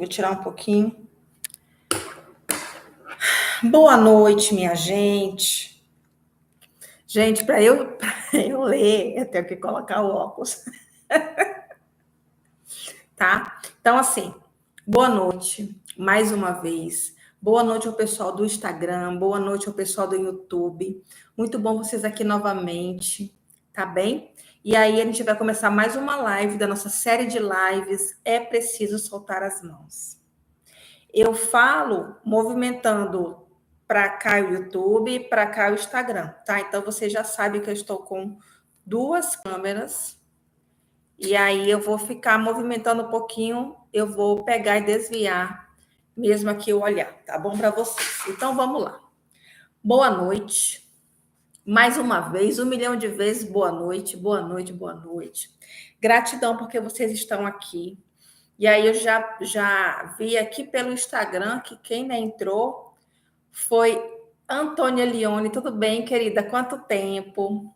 Vou tirar um pouquinho. Boa noite, minha gente. Gente, para eu ler, eu tenho que colocar o óculos. Tá? Então, assim, boa noite, mais uma vez. Boa noite ao pessoal do Instagram, boa noite ao pessoal do YouTube. Muito bom vocês aqui novamente, tá bem? E aí a gente vai começar mais uma live da nossa série de lives É Preciso Soltar as Mãos. Eu falo movimentando para cá o YouTube, para cá o Instagram, tá? Então você já sabe que eu estou com duas câmeras e aí eu vou ficar movimentando um pouquinho, eu vou pegar e desviar mesmo aqui o olhar, tá bom para vocês? Então vamos lá. Boa noite. Mais uma vez, 1 milhão de vezes boa noite, boa noite, boa noite. Gratidão porque vocês estão aqui. E aí eu já vi aqui pelo Instagram que quem entrou foi Antônia Leone. Tudo bem, querida? Quanto tempo?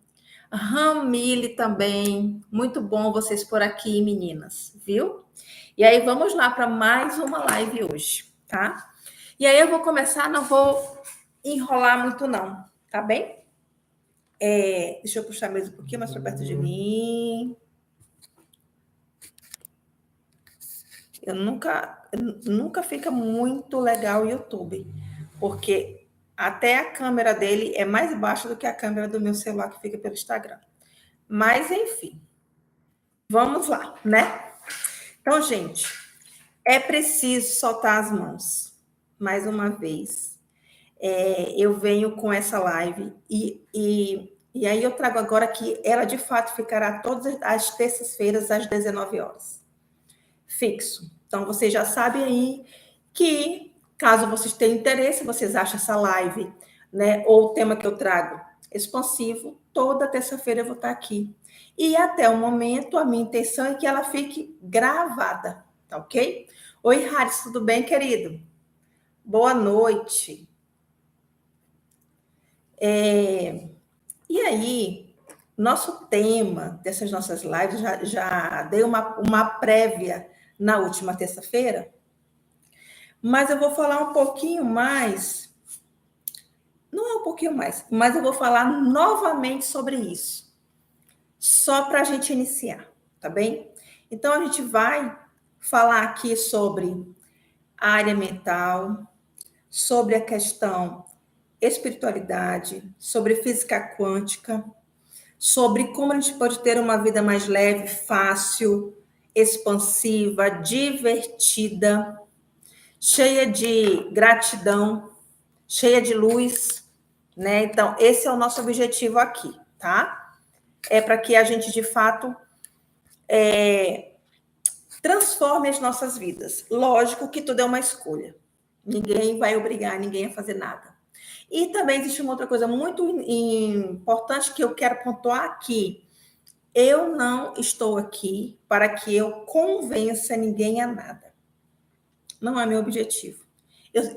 Ramile também. Muito bom vocês por aqui, meninas, viu? E aí vamos lá para mais uma live hoje, tá? E aí eu vou começar, não vou enrolar muito não, tá bem? Deixa eu puxar mesmo um pouquinho mais para perto de mim. Nunca fica muito legal o YouTube, porque até a câmera dele é mais baixa do que a câmera do meu celular que fica pelo Instagram. Mas, enfim, vamos lá, né? Então, gente, é preciso soltar as mãos. Mais uma vez, eu venho com essa live e aí eu trago agora que ela, de fato, ficará todas as terças-feiras, às 19 horas. Fixo. Então, vocês já sabem aí que, caso vocês tenham interesse, vocês acham essa live, né, ou o tema que eu trago expansivo, toda terça-feira eu vou estar aqui. E até o momento, a minha intenção é que ela fique gravada, tá ok? Oi, Haris, tudo bem, querido? Boa noite. E aí, nosso tema dessas nossas lives, já dei uma prévia na última terça-feira, mas eu vou falar um pouquinho mais, não é um pouquinho mais, mas eu vou falar novamente sobre isso, só para a gente iniciar, tá bem? Então, a gente vai falar aqui sobre a área mental, sobre a questão espiritualidade, sobre física quântica, sobre como a gente pode ter uma vida mais leve, fácil, expansiva, divertida, cheia de gratidão, cheia de luz, né? Então, esse é o nosso objetivo aqui, tá? É para que a gente, de fato, transforme as nossas vidas. Lógico que tudo é uma escolha. Ninguém vai obrigar ninguém a fazer nada. E também existe uma outra coisa muito importante que eu quero pontuar aqui. Eu não estou aqui para que eu convença ninguém a nada. Não é meu objetivo.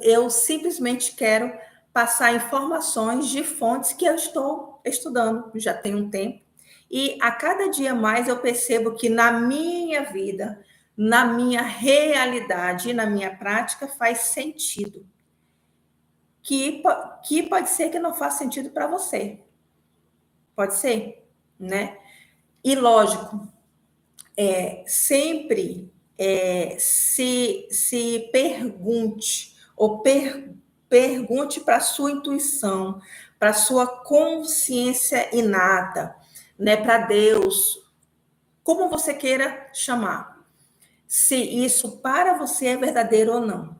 Eu simplesmente quero passar informações de fontes que eu estou estudando já tem um tempo. E a cada dia mais eu percebo que na minha vida, na minha realidade e na minha prática faz sentido. Que pode ser que não faça sentido para você. Pode ser, né? E lógico, sempre se pergunte ou pergunte para a sua intuição, para a sua consciência inata, né, para Deus, como você queira chamar, se isso para você é verdadeiro ou não.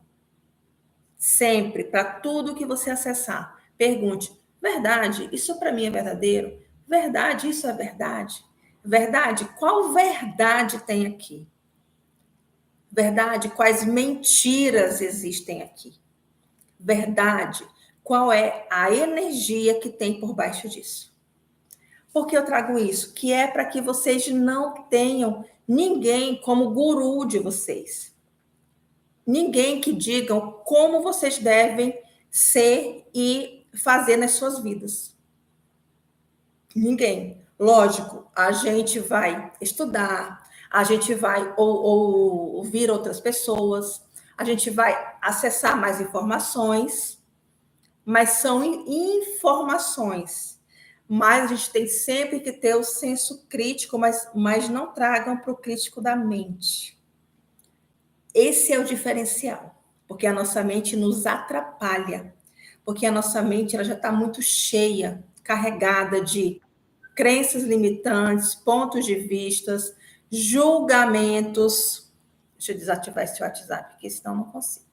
Sempre, para tudo que você acessar, pergunte: verdade, isso para mim é verdadeiro? Verdade, isso é verdade? Verdade? Qual verdade tem aqui? Verdade? Quais mentiras existem aqui? Verdade? Qual é a energia que tem por baixo disso? Por que eu trago isso? Que é para que vocês não tenham ninguém como guru de vocês. Ninguém que digam como vocês devem ser e fazer nas suas vidas. Ninguém. Lógico, a gente vai estudar, a gente vai ouvir outras pessoas, a gente vai acessar mais informações, mas são informações. Mas a gente tem sempre que ter o senso crítico, mas não tragam para o crítico da mente. Esse é o diferencial, porque a nossa mente nos atrapalha, porque a nossa mente ela já está muito cheia, carregada de crenças limitantes, pontos de vistas, julgamentos. Deixa eu desativar esse WhatsApp, porque senão não consigo.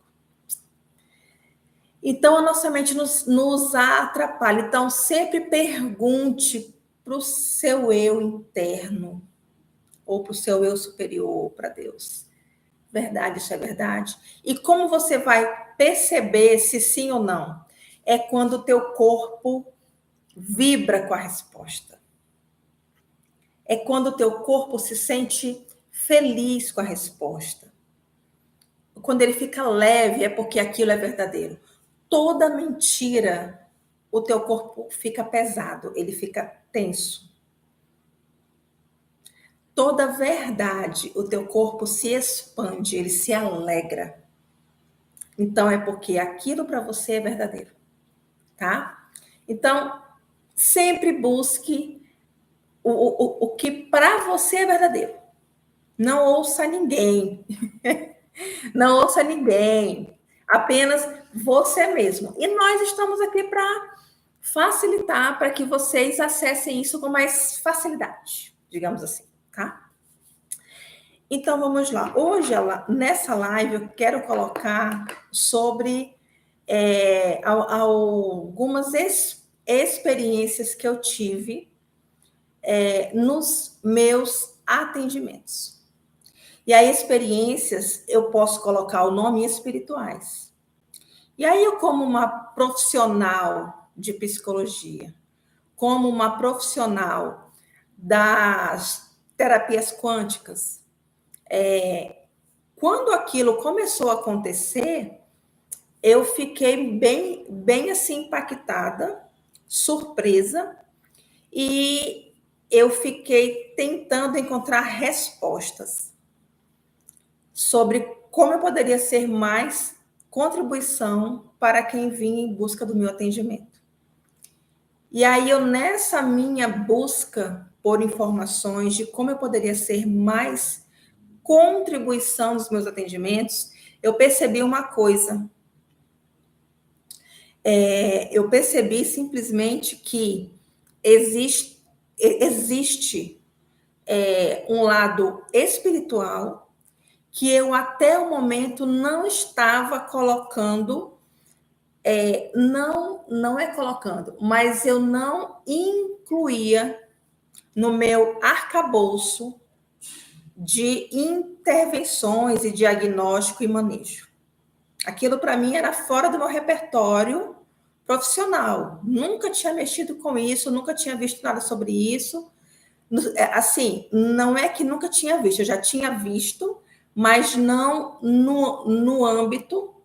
Então, a nossa mente nos atrapalha. Então, sempre pergunte para o seu eu interno, ou para o seu eu superior, para Deus. Verdade, isso é verdade? E como você vai perceber se sim ou não? É quando o teu corpo vibra com a resposta. É quando o teu corpo se sente feliz com a resposta. Quando ele fica leve, é porque aquilo é verdadeiro. Toda mentira, o teu corpo fica pesado, ele fica tenso. Toda verdade, o teu corpo se expande, ele se alegra. Então, é porque aquilo para você é verdadeiro, tá? Então, sempre busque o que para você é verdadeiro. Não ouça ninguém. Não ouça ninguém. Apenas você mesmo. E nós estamos aqui para facilitar, para que vocês acessem isso com mais facilidade, digamos assim, tá? Então, vamos lá. Hoje, nessa live, eu quero colocar sobre algumas experiências que eu tive nos meus atendimentos. E aí, experiências, eu posso colocar o nome espirituais. E aí, eu, como uma profissional de psicologia, como uma profissional das terapias quânticas, quando aquilo começou a acontecer, eu fiquei bem assim impactada, surpresa, e eu fiquei tentando encontrar respostas sobre como eu poderia ser mais contribuição para quem vinha em busca do meu atendimento. E aí eu, nessa minha busca por informações de como eu poderia ser mais contribuição nos meus atendimentos, eu percebi uma coisa. Eu percebi simplesmente que existe um lado espiritual que eu até o momento não estava colocando, não é colocando, mas eu não incluía no meu arcabouço de intervenções e diagnóstico e manejo. Aquilo para mim era fora do meu repertório profissional. Nunca tinha mexido com isso, nunca tinha visto nada sobre isso. Assim, não é que nunca tinha visto, eu já tinha visto, mas não no âmbito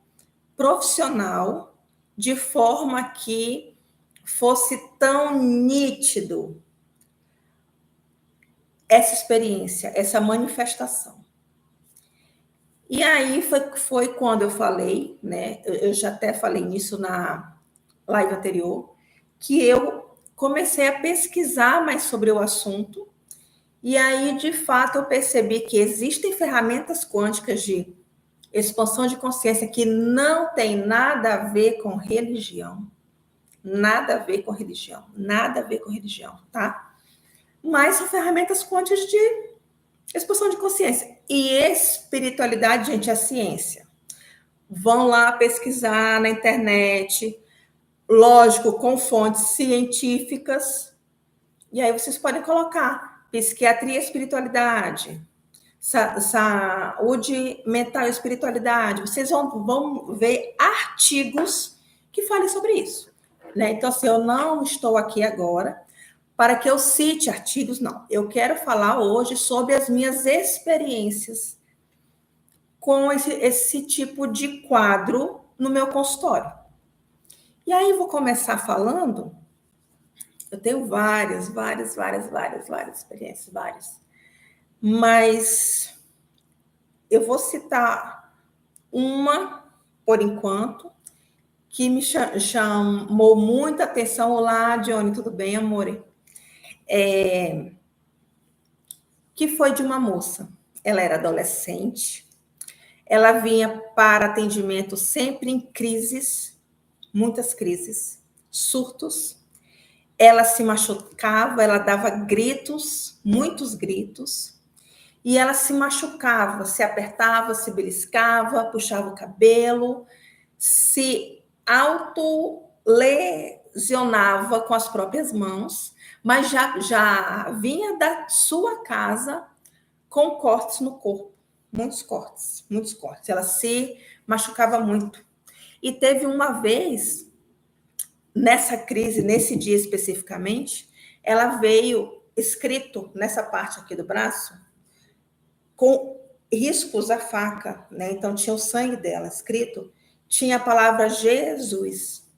profissional, de forma que fosse tão nítido essa experiência, essa manifestação. E aí foi quando eu falei, né? Eu já até falei nisso na live anterior, que eu comecei a pesquisar mais sobre o assunto, e aí, de fato, eu percebi que existem ferramentas quânticas de expansão de consciência que não tem nada a ver com religião. Nada a ver com religião. Nada a ver com religião, tá? Mas são ferramentas quânticas de expansão de consciência. E espiritualidade, gente, é ciência. Vão lá pesquisar na internet, lógico, com fontes científicas. E aí vocês podem colocar psiquiatria e espiritualidade, saúde mental e espiritualidade. Vocês vão ver artigos que falem sobre isso, né? Então, assim, eu não estou aqui agora para que eu cite artigos, não. Eu quero falar hoje sobre as minhas experiências com esse tipo de quadro no meu consultório. E aí, vou começar falando. Eu tenho várias experiências, várias. Mas eu vou citar Uma, por enquanto, que me chamou muita atenção. Olá, Johnny, tudo bem, amore? Que foi de uma moça. Ela era adolescente, ela vinha para atendimento sempre em crises, muitas crises, surtos. Ela se machucava, ela dava gritos, muitos gritos, e ela se machucava, se apertava, se beliscava, puxava o cabelo, se autolesionava com as próprias mãos, mas já vinha da sua casa com cortes no corpo, muitos cortes, muitos cortes. Ela se machucava muito. E teve uma vez, nessa crise, nesse dia especificamente, ela veio escrito nessa parte aqui do braço, com riscos à faca, né? Então tinha o sangue dela escrito, tinha a palavra Jesus.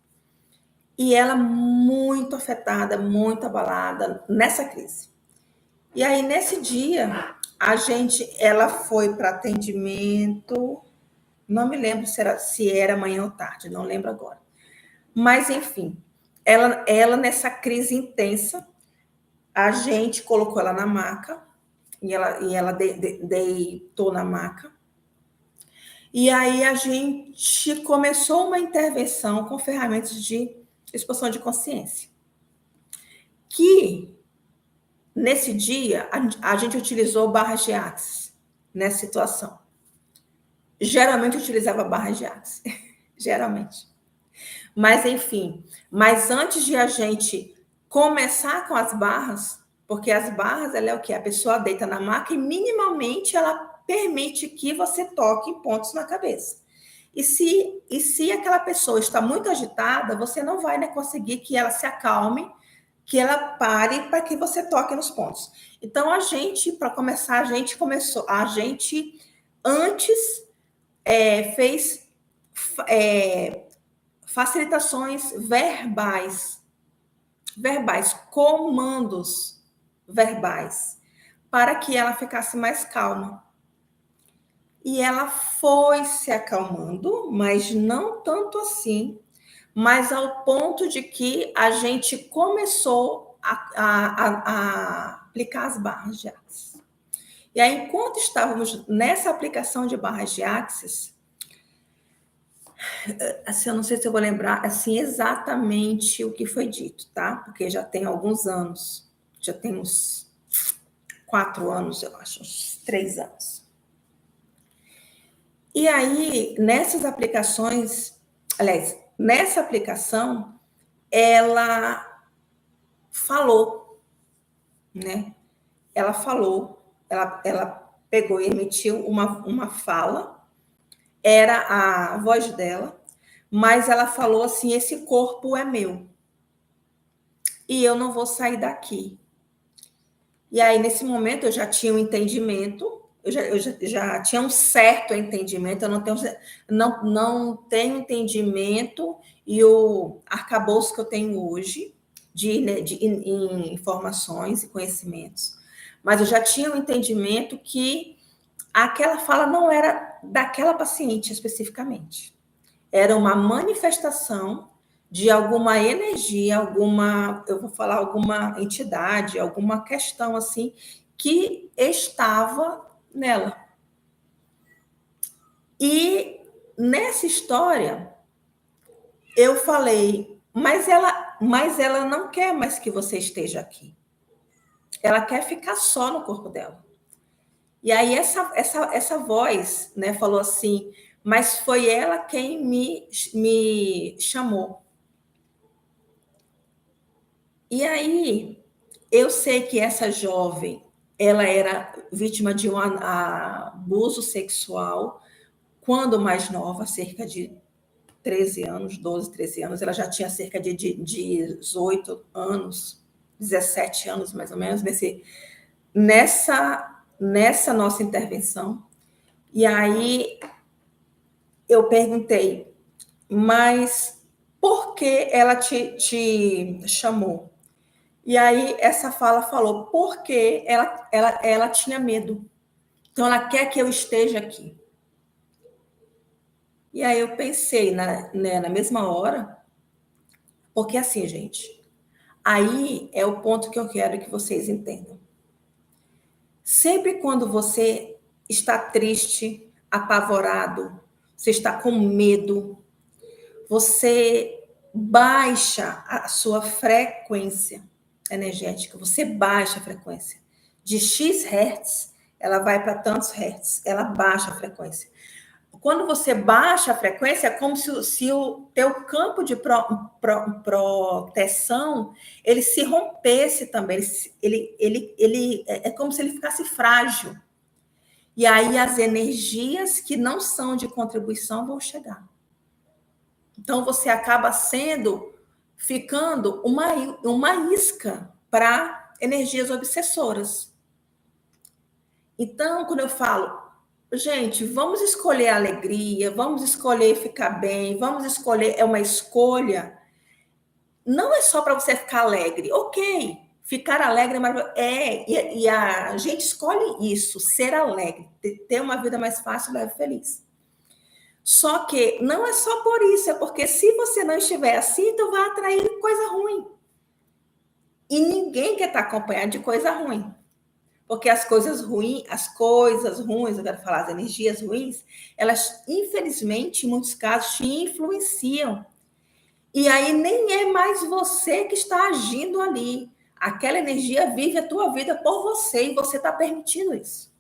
E ela muito afetada, muito abalada nessa crise. E aí, nesse dia, ela foi para atendimento, não me lembro se era manhã ou tarde, não lembro agora. Mas, enfim, ela nessa crise intensa, a gente colocou ela na maca, e ela deitou na maca. E aí a gente começou uma intervenção com ferramentas de expansão de consciência. Que, nesse dia, a gente utilizou barras de axis nessa situação. Geralmente utilizava barras de axis. Geralmente. Mas, enfim. Mas antes de a gente começar com as barras, porque as barras, ela é o quê? A pessoa deita na maca e minimamente ela permite que você toque em pontos na cabeça. E se aquela pessoa está muito agitada, você não vai, né, conseguir que ela se acalme, que ela pare para que você toque nos pontos. Então, para começar, a gente antes fez facilitações verbais, comandos verbais, para que ela ficasse mais calma. E ela foi se acalmando, mas não tanto assim, mas ao ponto de que a gente começou a aplicar as barras de axis. E aí, enquanto estávamos nessa aplicação de barras de axis, assim, eu não sei se eu vou lembrar assim, exatamente o que foi dito, tá? Porque já tem alguns anos, já tem uns 4 anos, eu acho, uns 3 anos. E aí, nessas aplicações, aliás, nessa aplicação, ela falou, né? Ela falou, ela pegou e emitiu uma fala, era a voz dela, mas ela falou assim: esse corpo é meu e eu não vou sair daqui. E aí, nesse momento, eu já tinha um entendimento, eu já tinha um certo entendimento, eu não tenho entendimento e o arcabouço que eu tenho hoje em informações e conhecimentos. Mas eu já tinha um entendimento que aquela fala não era daquela paciente especificamente. Era uma manifestação de alguma energia, eu vou falar alguma entidade, alguma questão assim que estava nela. E nessa história eu falei, mas ela não quer mais que você esteja aqui. Ela quer ficar só no corpo dela. E aí essa voz, né, falou assim, mas foi ela quem me chamou. E aí, eu sei que essa jovem, ela era vítima de um abuso sexual quando mais nova, cerca de 13 anos, 12, 13 anos. Ela já tinha cerca de 18 anos, 17 anos, mais ou menos, nessa nossa intervenção. E aí, eu perguntei, mas por que ela te chamou? E aí essa fala falou, porque ela tinha medo. Então ela quer que eu esteja aqui. E aí eu pensei na mesma hora, porque assim, gente, aí é o ponto que eu quero que vocês entendam. Sempre quando você está triste, apavorado, você está com medo, você baixa a sua frequência energética, você baixa a frequência. De X hertz, ela vai para tantos hertz, ela baixa a frequência. Quando você baixa a frequência, é como se o teu campo de proteção ele se rompesse também, é como se ele ficasse frágil. E aí as energias que não são de contribuição vão chegar. Então você acaba ficando uma isca para energias obsessoras. Então, quando eu falo, gente, vamos escolher a alegria, vamos escolher ficar bem, vamos escolher, é uma escolha. Não é só para você ficar alegre, ok. Ficar alegre, mas e a gente escolhe isso, ser alegre, ter uma vida mais fácil, leve, feliz. Só que não é só por isso, é porque se você não estiver assim, tu vai atrair coisa ruim. E ninguém quer estar acompanhado de coisa ruim. Porque as coisas ruins, eu quero falar, as energias ruins, elas, infelizmente, em muitos casos, te influenciam. E aí nem é mais você que está agindo ali. Aquela energia vive a tua vida por você e você está permitindo isso.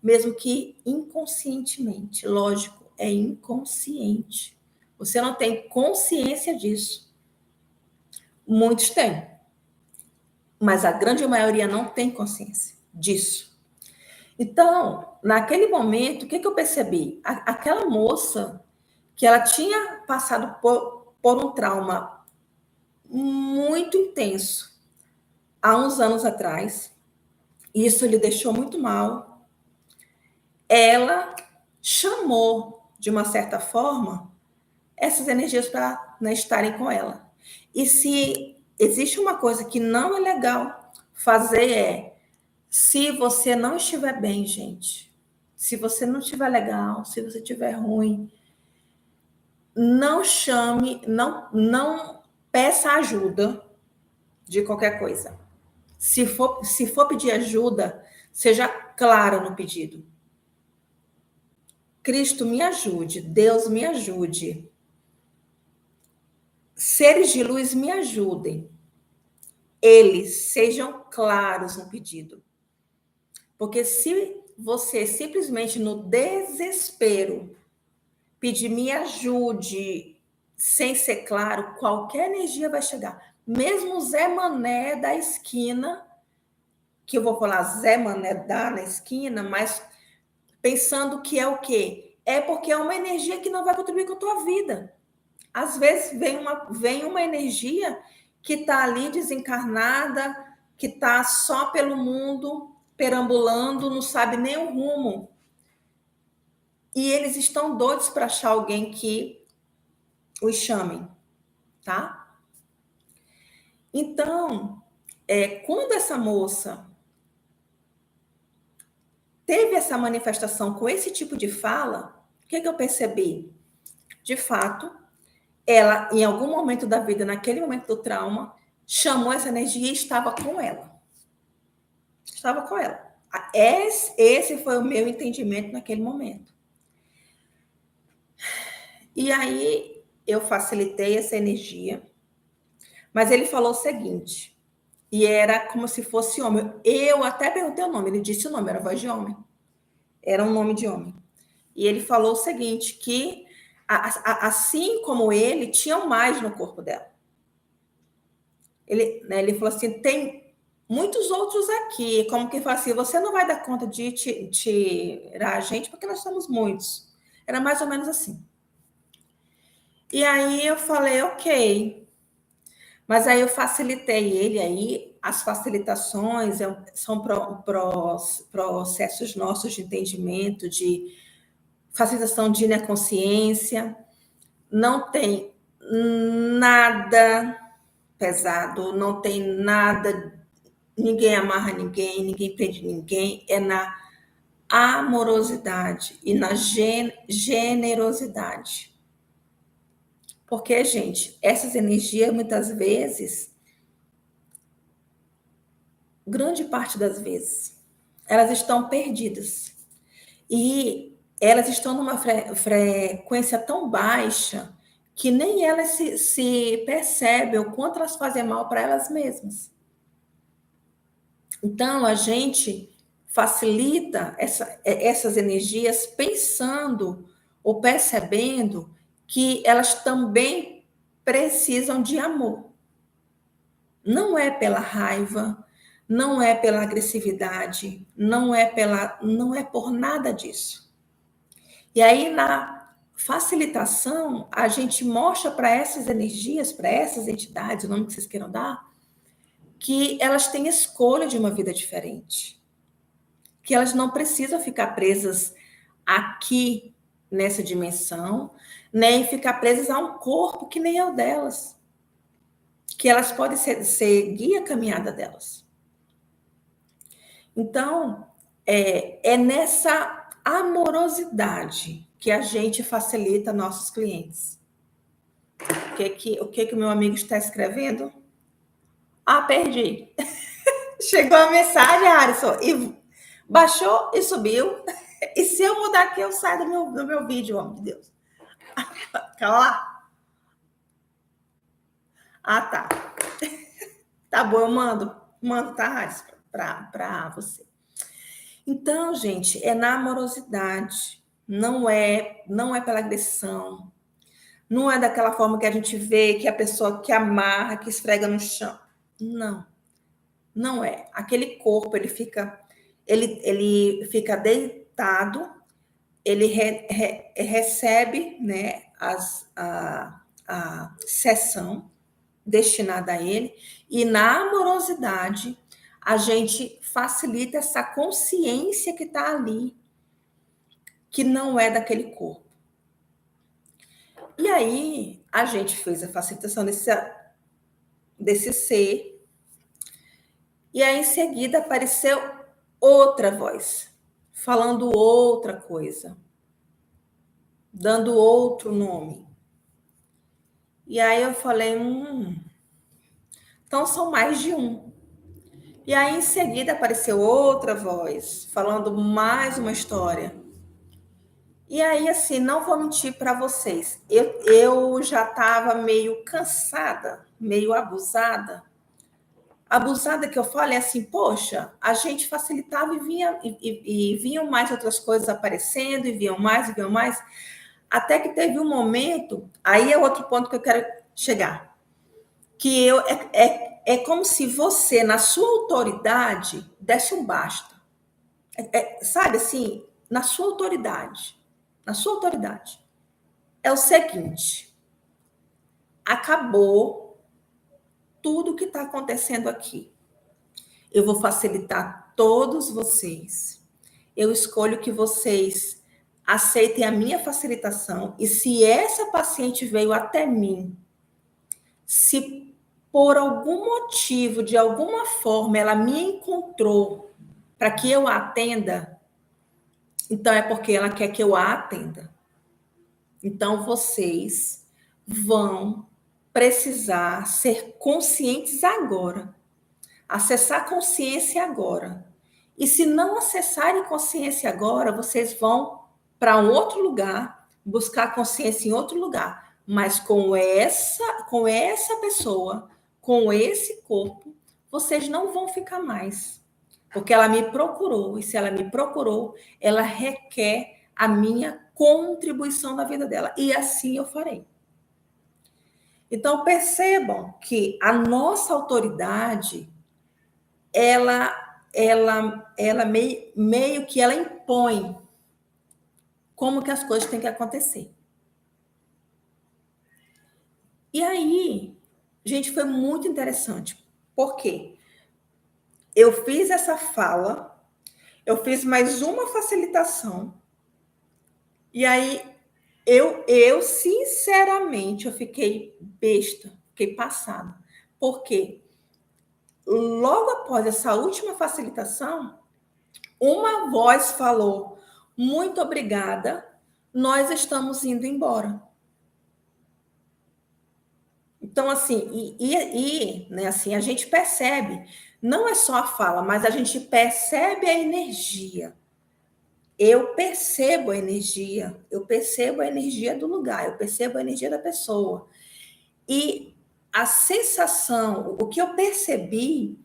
Mesmo que inconscientemente. Lógico, é inconsciente. Você não tem consciência disso. Muitos têm. Mas a grande maioria não tem consciência disso. Então, naquele momento, o que eu percebi? Aquela moça que ela tinha passado por um trauma muito intenso há uns anos atrás, isso lhe deixou muito mal. Ela chamou, de uma certa forma, essas energias para estarem com ela. E se existe uma coisa que não é legal fazer se você não estiver bem, gente, se você não estiver legal, se você estiver ruim, não chame, não peça ajuda de qualquer coisa. Se for pedir ajuda, seja clara no pedido. Cristo me ajude, Deus me ajude. Seres de luz me ajudem. Eles sejam claros no pedido. Porque se você simplesmente no desespero pedir me ajude sem ser claro, qualquer energia vai chegar. Mesmo o Zé Mané da esquina, que eu vou falar Zé Mané da na esquina, mas pensando que é o quê? É porque é uma energia que não vai contribuir com a tua vida. Às vezes vem uma energia que está ali desencarnada, que está só pelo mundo, perambulando, não sabe nem o rumo. E eles estão doidos para achar alguém que os chamem, tá? Então, quando essa moça teve essa manifestação com esse tipo de fala, o que eu percebi? De fato, ela, em algum momento da vida, naquele momento do trauma, chamou essa energia e estava com ela. Estava com ela. Esse foi o meu entendimento naquele momento. E aí eu facilitei essa energia, mas ele falou o seguinte, e era como se fosse homem. Eu até perguntei o nome, ele disse o nome, era voz de homem. Era um nome de homem. E ele falou o seguinte, que assim como ele, tinham mais no corpo dela. Ele falou assim, tem muitos outros aqui, como que fala assim, você não vai dar conta de tirar a gente, porque nós somos muitos. Era mais ou menos assim. E aí eu falei, ok. Mas aí eu facilitei ele aí, as facilitações são processos nossos de entendimento, de facilitação de consciência, não tem nada pesado, não tem nada, ninguém amarra ninguém, ninguém prende ninguém, é na amorosidade e na generosidade. Porque, gente, essas energias, muitas vezes, grande parte das vezes, elas estão perdidas. E elas estão numa frequência tão baixa que nem elas se percebem o quanto elas fazem mal para elas mesmas. Então, a gente facilita essas energias pensando ou percebendo que elas também precisam de amor. Não é pela raiva, não é pela agressividade, não é por nada disso. E aí na facilitação, a gente mostra para essas energias, para essas entidades, o nome que vocês queiram dar, que elas têm escolha de uma vida diferente. Que elas não precisam ficar presas aqui nessa dimensão, nem ficar presas a um corpo que nem é o delas. Que elas podem seguir a caminhada delas. Então, é nessa amorosidade que a gente facilita nossos clientes. O que o meu amigo está escrevendo? Ah, perdi. Chegou a mensagem, Alisson, e baixou e subiu. E se eu mudar aqui, eu saio do meu vídeo, homem de Deus. Calma lá. Ah, tá. Tá bom, eu mando, tá, Alisson, para você. Então, gente, é na amorosidade, não é pela agressão, não é daquela forma que a gente vê que a pessoa que amarra, que esfrega no chão. Não, não é. Aquele corpo, ele fica deitado, ele recebe, né, a sessão destinada a ele, e na amorosidade a gente facilita essa consciência que está ali, que não é daquele corpo. E aí a gente fez a facilitação desse ser, e aí em seguida apareceu outra voz, falando outra coisa, dando outro nome. E aí eu falei, então são mais de um. E aí em seguida apareceu outra voz, falando mais uma história. E aí, assim, não vou mentir para vocês, eu já estava meio cansada, meio abusada. Abusada que eu falo é assim, poxa, a gente facilitava e vinham mais outras coisas aparecendo, e vinham mais, até que teve um momento, aí é outro ponto que eu quero chegar, que é como se você, na sua autoridade, desse um basta. Sabe assim, na sua autoridade. É o seguinte, acabou tudo que está acontecendo aqui. Eu vou facilitar todos vocês. Eu escolho que vocês aceitem a minha facilitação. E se essa paciente veio até mim, se por algum motivo, de alguma forma, ela me encontrou para que eu a atenda, então é porque ela quer que eu a atenda. Então vocês vão precisar ser conscientes agora. Acessar a consciência agora. E se não acessarem consciência agora, vocês vão para um outro lugar, buscar consciência em outro lugar. Mas com essa pessoa, com esse corpo, vocês não vão ficar mais. Porque ela me procurou. E se ela me procurou, ela requer a minha contribuição na vida dela. E assim eu farei. Então, percebam que a nossa autoridade, ela meio que ela impõe como que as coisas têm que acontecer. E aí, gente, foi muito interessante. Por quê? Eu fiz essa fala, eu fiz mais uma facilitação, e aí eu sinceramente, eu fiquei besta, fiquei passada. Por quê? Logo após essa última facilitação, Uma voz falou: muito obrigada, nós estamos indo embora. Então, assim, né, assim, a gente percebe, não é só a fala, mas a gente percebe a energia. Eu percebo a energia do lugar, eu percebo a energia da pessoa. E a sensação, o que eu percebi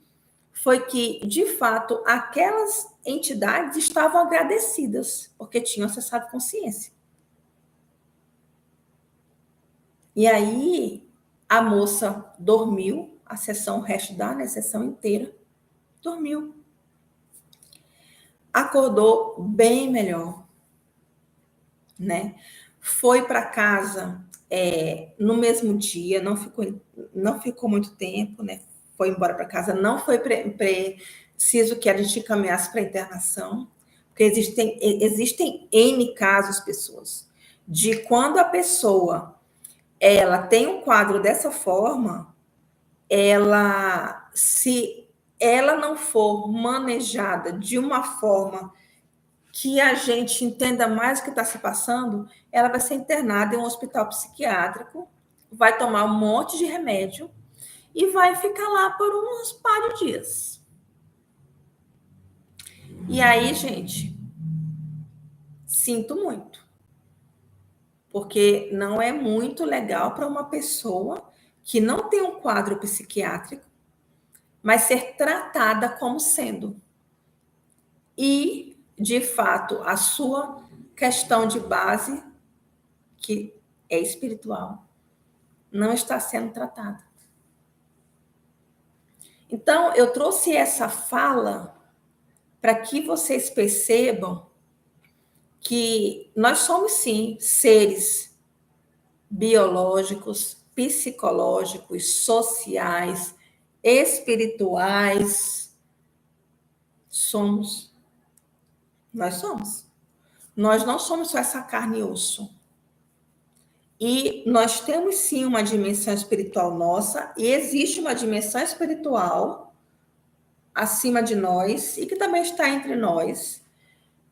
foi que, de fato, aquelas entidades estavam agradecidas, porque tinham acessado consciência. E aí, a moça dormiu, a sessão, o resto da, né, a sessão inteira, dormiu. Acordou bem melhor, né? Foi para casa no mesmo dia, não ficou muito tempo, né? Foi embora para casa, não foi preciso que a gente caminhasse para internação, porque existem N casos, pessoas, de quando a pessoa ela tem um quadro dessa forma, se ela não for manejada de uma forma que a gente entenda mais o que está se passando, ela vai ser internada em um hospital psiquiátrico, vai tomar um monte de remédio e vai ficar lá por uns par de dias. E aí, gente, sinto muito, porque não é muito legal para uma pessoa que não tem um quadro psiquiátrico, mas ser tratada como sendo. E, de fato, a sua questão de base, que é espiritual, não está sendo tratada. Então, eu trouxe essa fala para que vocês percebam que nós somos, sim, seres biológicos, psicológicos, sociais, espirituais. Somos. Nós somos. Nós não somos só essa carne e osso. E nós temos, sim, uma dimensão espiritual nossa, e existe uma dimensão espiritual acima de nós e que também está entre nós,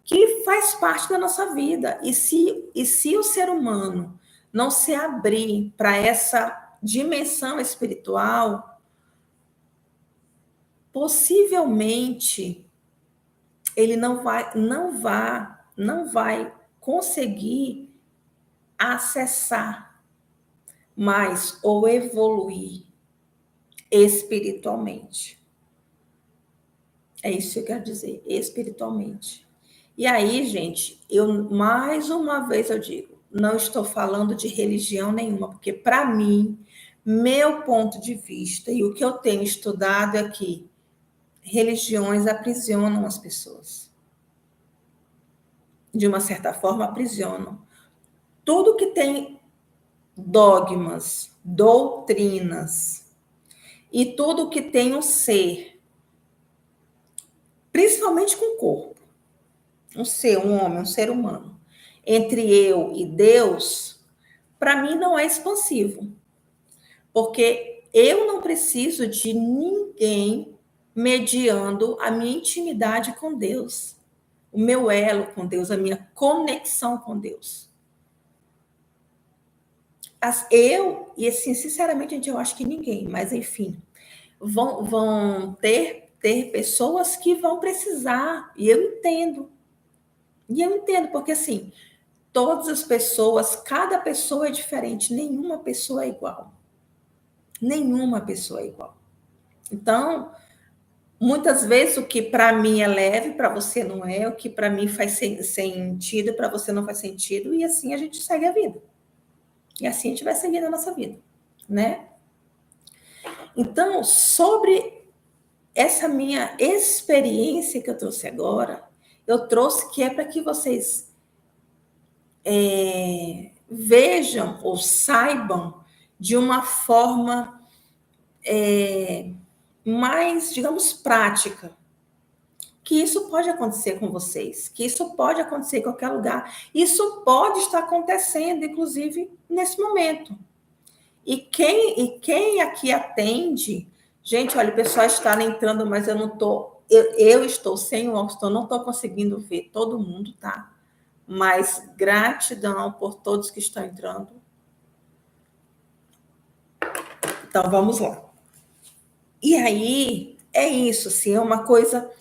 que faz parte da nossa vida. E se o ser humano não se abrir para essa dimensão espiritual, possivelmente ele não vai conseguir acessar mais ou evoluir espiritualmente. É isso que eu quero dizer, espiritualmente. E aí, gente, mais uma vez eu digo, não estou falando de religião nenhuma, porque para mim, meu ponto de vista e o que eu tenho estudado é que religiões aprisionam as pessoas. De uma certa forma, aprisionam. Tudo que tem dogmas, doutrinas e tudo que tem um ser, principalmente com o corpo, um ser, um homem, um ser humano, entre eu e Deus, para mim não é expansivo. Porque eu não preciso de ninguém mediando a minha intimidade com Deus, o meu elo com Deus, a minha conexão com Deus. E assim, sinceramente, eu acho que ninguém, mas enfim, vão ter pessoas que vão precisar, e eu entendo. E eu entendo, porque assim, todas as pessoas, cada pessoa é diferente, nenhuma pessoa é igual. Nenhuma pessoa é igual. Então, muitas vezes o que para mim é leve, para você não é, o que para mim faz sentido, para você não faz sentido, e assim a gente segue a vida. E assim a gente vai seguindo a nossa vida, né? Então, sobre essa minha experiência que eu trouxe agora, eu trouxe que é para que vocês vejam ou saibam de uma forma mais, digamos, prática, que isso pode acontecer com vocês, que isso pode acontecer em qualquer lugar. Isso pode estar acontecendo, inclusive, nesse momento. E quem aqui atende... Gente, olha, o pessoal está entrando, mas eu não estou eu estou sem o óculos, então não estou conseguindo ver todo mundo, tá? Mas gratidão por todos que estão entrando. Então, vamos lá. E aí, é isso, assim, é uma coisa...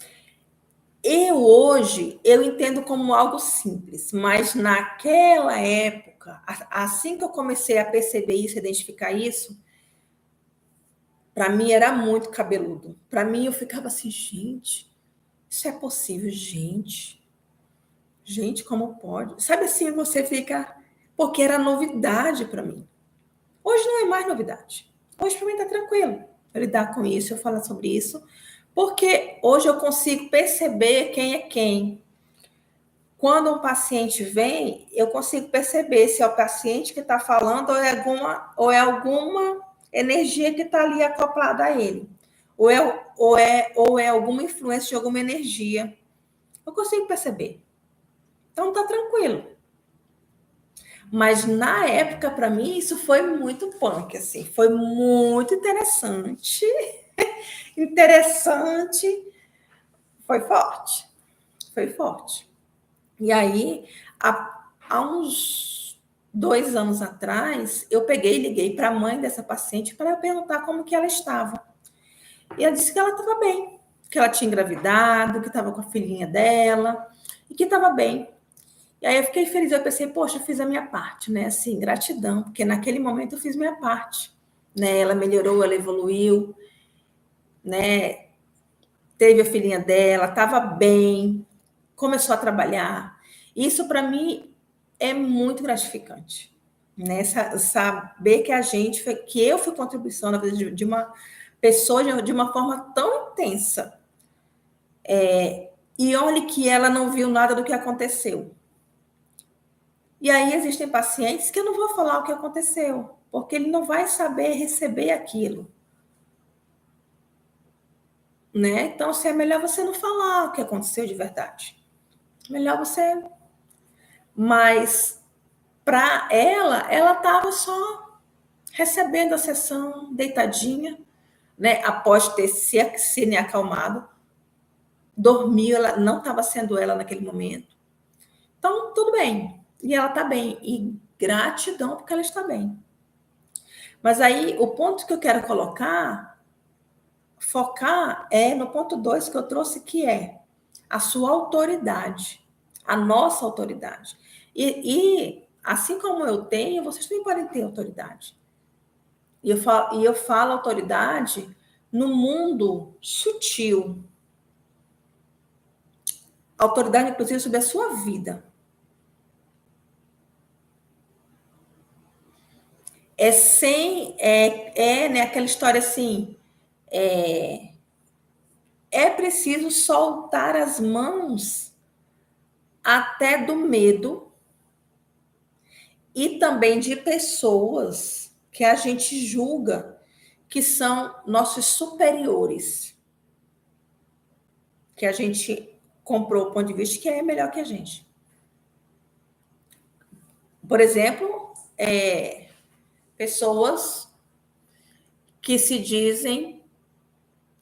Hoje, eu entendo como algo simples, mas naquela época, assim que eu comecei a perceber isso, identificar isso, para mim era muito cabeludo. Para mim, eu ficava assim, gente, isso é possível, gente? Gente, como pode? Sabe assim, você fica... Porque era novidade para mim. Hoje não é mais novidade. Hoje para mim está tranquilo eu lidar com isso, eu falar sobre isso, porque hoje eu consigo perceber quem é quem. Quando um paciente vem, eu consigo perceber se é o paciente que está falando ou é alguma energia que está ali acoplada a ele. Ou é alguma influência de alguma energia. Eu consigo perceber. Então tá tranquilo. Mas na época, para mim, isso foi muito punk, assim, foi muito interessante. Interessante, foi forte. Foi forte. E aí, há uns 2 anos atrás, eu peguei e liguei para a mãe dessa paciente para perguntar como que ela estava. E ela disse que ela estava bem, que ela tinha engravidado, que estava com a filhinha dela e que estava bem. E aí eu fiquei feliz, eu pensei, poxa, eu fiz a minha parte, né? Assim, gratidão, porque naquele momento eu fiz minha parte, né? Ela melhorou, ela evoluiu, né? Teve a filhinha dela, estava bem, começou a trabalhar. Isso para mim é muito gratificante, né? Saber que que eu fui contribuição na vida de uma pessoa de uma forma tão intensa. E olhe que ela não viu nada do que aconteceu. E aí existem pacientes que eu não vou falar o que aconteceu, porque ele não vai saber receber aquilo. Né? Então, é melhor você não falar o que aconteceu de verdade. Melhor você... Mas, para ela estava só recebendo a sessão, deitadinha, né? Após ter se acalmado. Dormiu, ela não estava sendo ela naquele momento. Então, tudo bem. E ela está bem. E gratidão porque ela está bem. Mas aí, o ponto que eu quero focar é no ponto 2 que eu trouxe, que é a sua autoridade, a nossa autoridade. E assim como eu tenho, vocês também podem ter autoridade. E eu falo autoridade no mundo sutil. Autoridade, inclusive, sobre a sua vida. Né, aquela história assim, é preciso soltar as mãos até do medo e também de pessoas que a gente julga que são nossos superiores, que a gente comprou o ponto de vista que é melhor que a gente. Por exemplo, pessoas que se dizem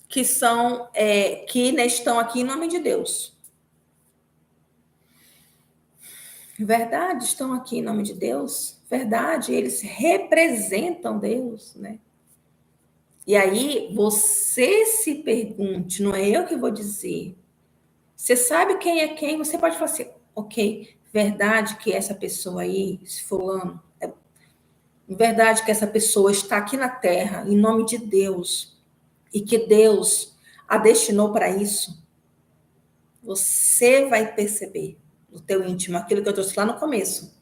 que são que estão aqui em nome de Deus. Verdade, estão aqui em nome de Deus. Verdade, eles representam Deus, né? E aí você se pergunte, não é eu que vou dizer. Você sabe quem é quem, você pode falar assim, ok, verdade que essa pessoa aí, esse fulano, verdade que essa pessoa está aqui na Terra em nome de Deus e que Deus a destinou para isso. Você vai perceber no teu íntimo aquilo que eu trouxe lá no começo.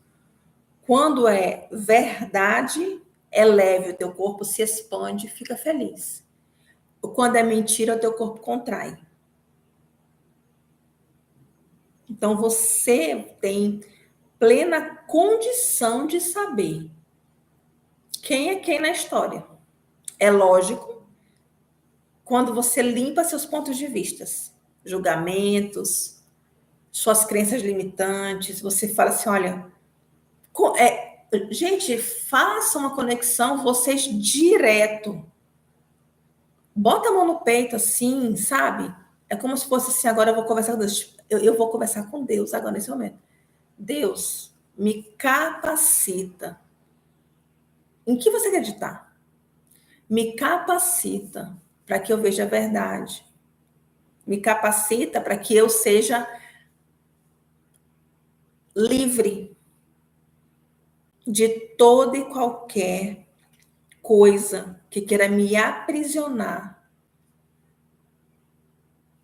Quando é verdade, é leve, o teu corpo se expande e fica feliz. Quando é mentira, o teu corpo contrai. Então, você tem plena condição de saber quem é quem na história. É lógico, quando você limpa seus pontos de vista, julgamentos, suas crenças limitantes, você fala assim, olha, gente, faça uma conexão, vocês direto. Bota a mão no peito assim, sabe? É como se fosse assim, agora eu vou conversar com Deus. Eu vou conversar com Deus agora, nesse momento. Deus, me capacita. Em que você acreditar? Me capacita para que eu veja a verdade. Me capacita para que eu seja livre de toda e qualquer coisa que queira me aprisionar,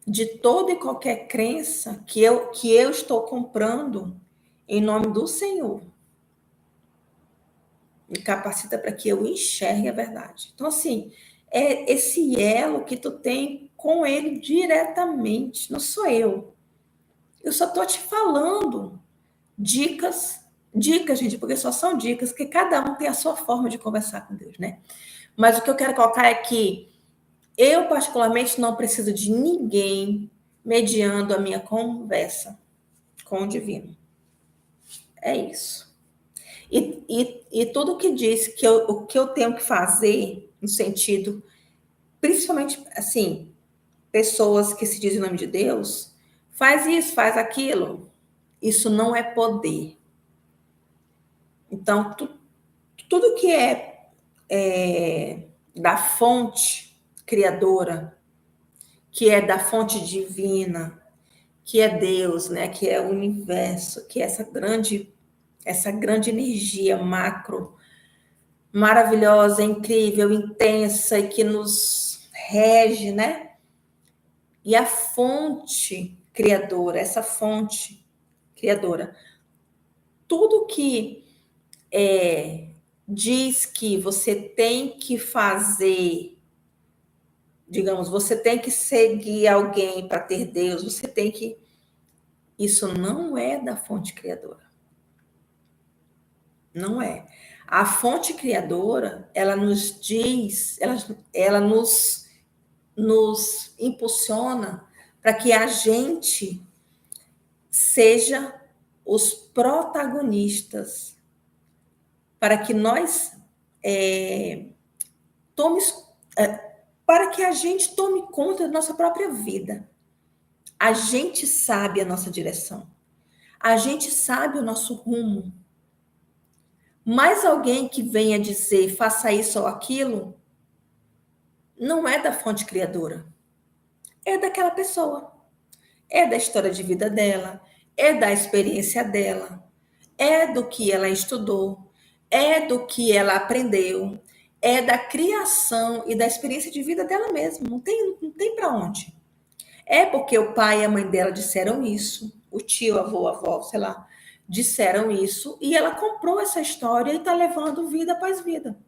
de toda e qualquer crença que eu estou comprando em nome do Senhor. Me capacita para que eu enxergue a verdade. Então, assim, é esse elo que tu tem com ele diretamente, não sou eu. Eu só estou te falando dicas, gente, porque só são dicas, que cada um tem a sua forma de conversar com Deus, né? Mas o que eu quero colocar é que eu, particularmente, não preciso de ninguém mediando a minha conversa com o divino. É isso. E tudo que diz que o que eu tenho que fazer, no sentido, principalmente, assim, pessoas que se dizem em nome de Deus, faz isso, faz aquilo, isso não é poder. Então, tudo que é da fonte criadora, que é da fonte divina, que é Deus, né? Que é o universo, que é essa grande energia macro, maravilhosa, incrível, intensa e que nos rege, né? E a fonte criadora, essa fonte criadora, tudo que diz que você tem que fazer, digamos, você tem que seguir alguém para ter Deus, você tem que. Isso não é da fonte criadora. Não é. A fonte criadora, ela nos diz, ela nos impulsiona para que a gente seja os protagonistas, para que nós para que a gente tome conta da nossa própria vida. A gente sabe a nossa direção. A gente sabe o nosso rumo. Mas alguém que venha dizer faça isso ou aquilo, não é da fonte criadora. É daquela pessoa. É da história de vida dela, é da experiência dela, é do que ela estudou, é do que ela aprendeu, é da criação e da experiência de vida dela mesma. Não tem para onde. É porque o pai e a mãe dela disseram isso, o tio, avô, a avó, sei lá, disseram isso, e ela comprou essa história e está levando vida após vida.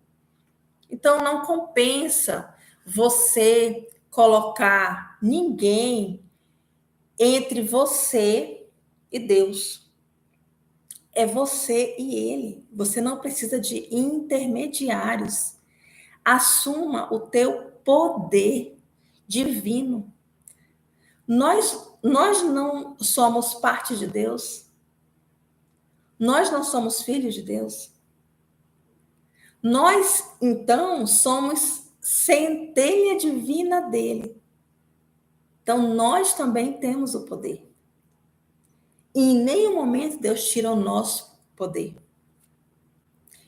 Então, não compensa você colocar ninguém entre você e Deus. É você e ele. Você não precisa de intermediários. Assuma o teu poder divino. Nós não somos parte de Deus. Nós não somos filhos de Deus. Nós, então, somos centelha divina dele. Então, nós também temos o poder. E em nenhum momento Deus tira o nosso poder.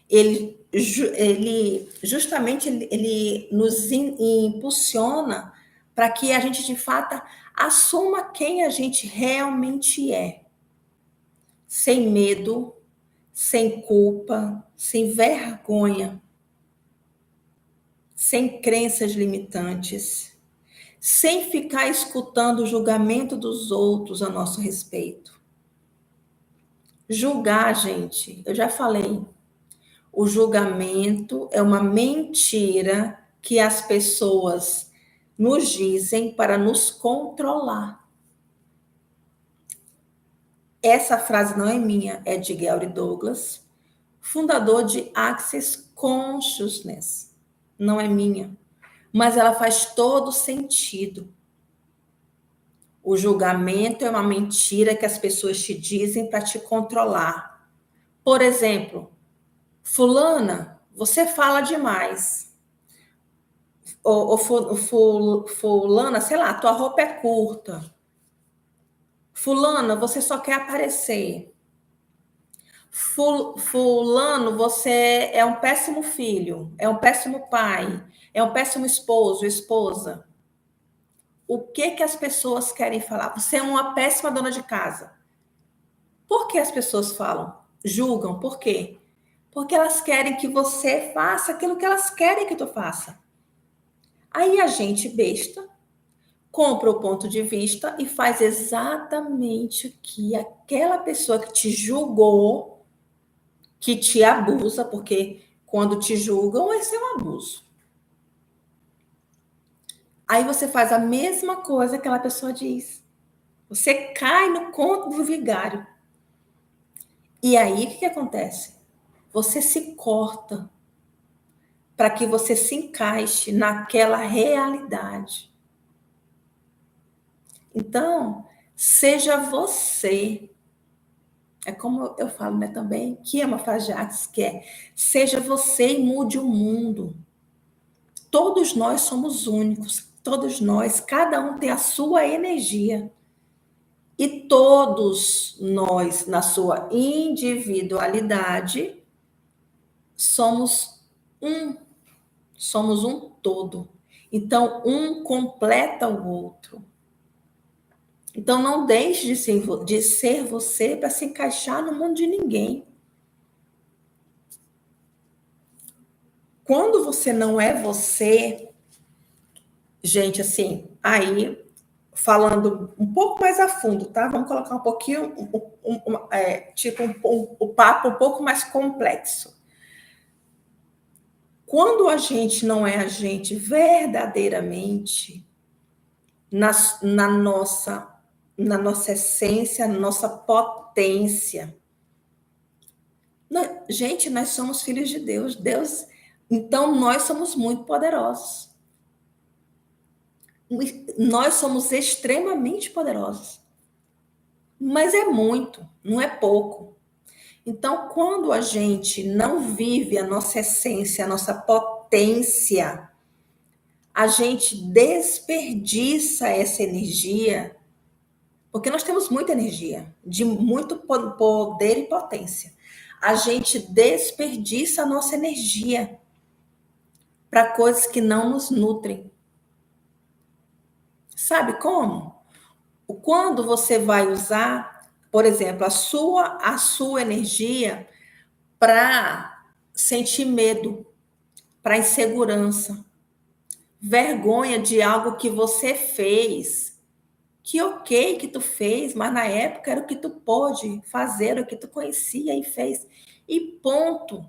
Ele justamente ele nos impulsiona para que a gente, de fato, assuma quem a gente realmente é. Sem medo, sem culpa, sem vergonha, sem crenças limitantes, sem ficar escutando o julgamento dos outros a nosso respeito. Julgar, gente, eu já falei, o julgamento é uma mentira que as pessoas nos dizem para nos controlar. Essa frase não é minha, é de Gary Douglas, fundador de Access Consciousness. Não é minha, mas ela faz todo sentido. O julgamento é uma mentira que as pessoas te dizem para te controlar. Por exemplo, fulana, você fala demais. Fulana, sei lá, tua roupa é curta. Fulana, você só quer aparecer. Fulano, você é um péssimo filho, é um péssimo pai, é um péssimo esposo, esposa. O que que as pessoas querem falar? Você é uma péssima dona de casa. Por que as pessoas falam? Julgam, por quê? Porque elas querem que você faça aquilo que elas querem que tu faça. Aí a gente besta compra o ponto de vista e faz exatamente o que aquela pessoa que te julgou, que te abusa, porque quando te julgam, esse é um abuso. Aí você faz a mesma coisa que aquela pessoa diz. Você cai no conto do vigário. E aí, o que acontece? Você se corta para que você se encaixe naquela realidade. Então, seja você. É como eu falo, né, também, que é uma frase de Artes, que é: seja você e mude o mundo. Todos nós somos únicos, todos nós, cada um tem a sua energia. E todos nós, na sua individualidade, somos um, somos um todo. Então, um completa o outro. Então, não deixe de ser você para se encaixar no mundo de ninguém. Quando você não é você, gente, assim, aí, falando um pouco mais a fundo, tá? Vamos colocar um pouquinho, o papo um pouco mais complexo. Quando a gente não é a gente verdadeiramente, na, na nossa essência, na nossa potência. Gente, nós somos filhos de Deus. Então nós somos muito poderosos. Nós somos extremamente poderosos. Mas é muito, não é pouco. Então, quando a gente não vive a nossa essência, a nossa potência, a gente desperdiça essa energia, porque nós temos muita energia, de muito poder e potência. A gente desperdiça a nossa energia para coisas que não nos nutrem. Sabe como? Quando você vai usar, por exemplo, a sua energia para sentir medo, para insegurança, vergonha de algo que você fez, que ok que tu fez, mas na época era o que tu pôde fazer, era o que tu conhecia e fez. E ponto.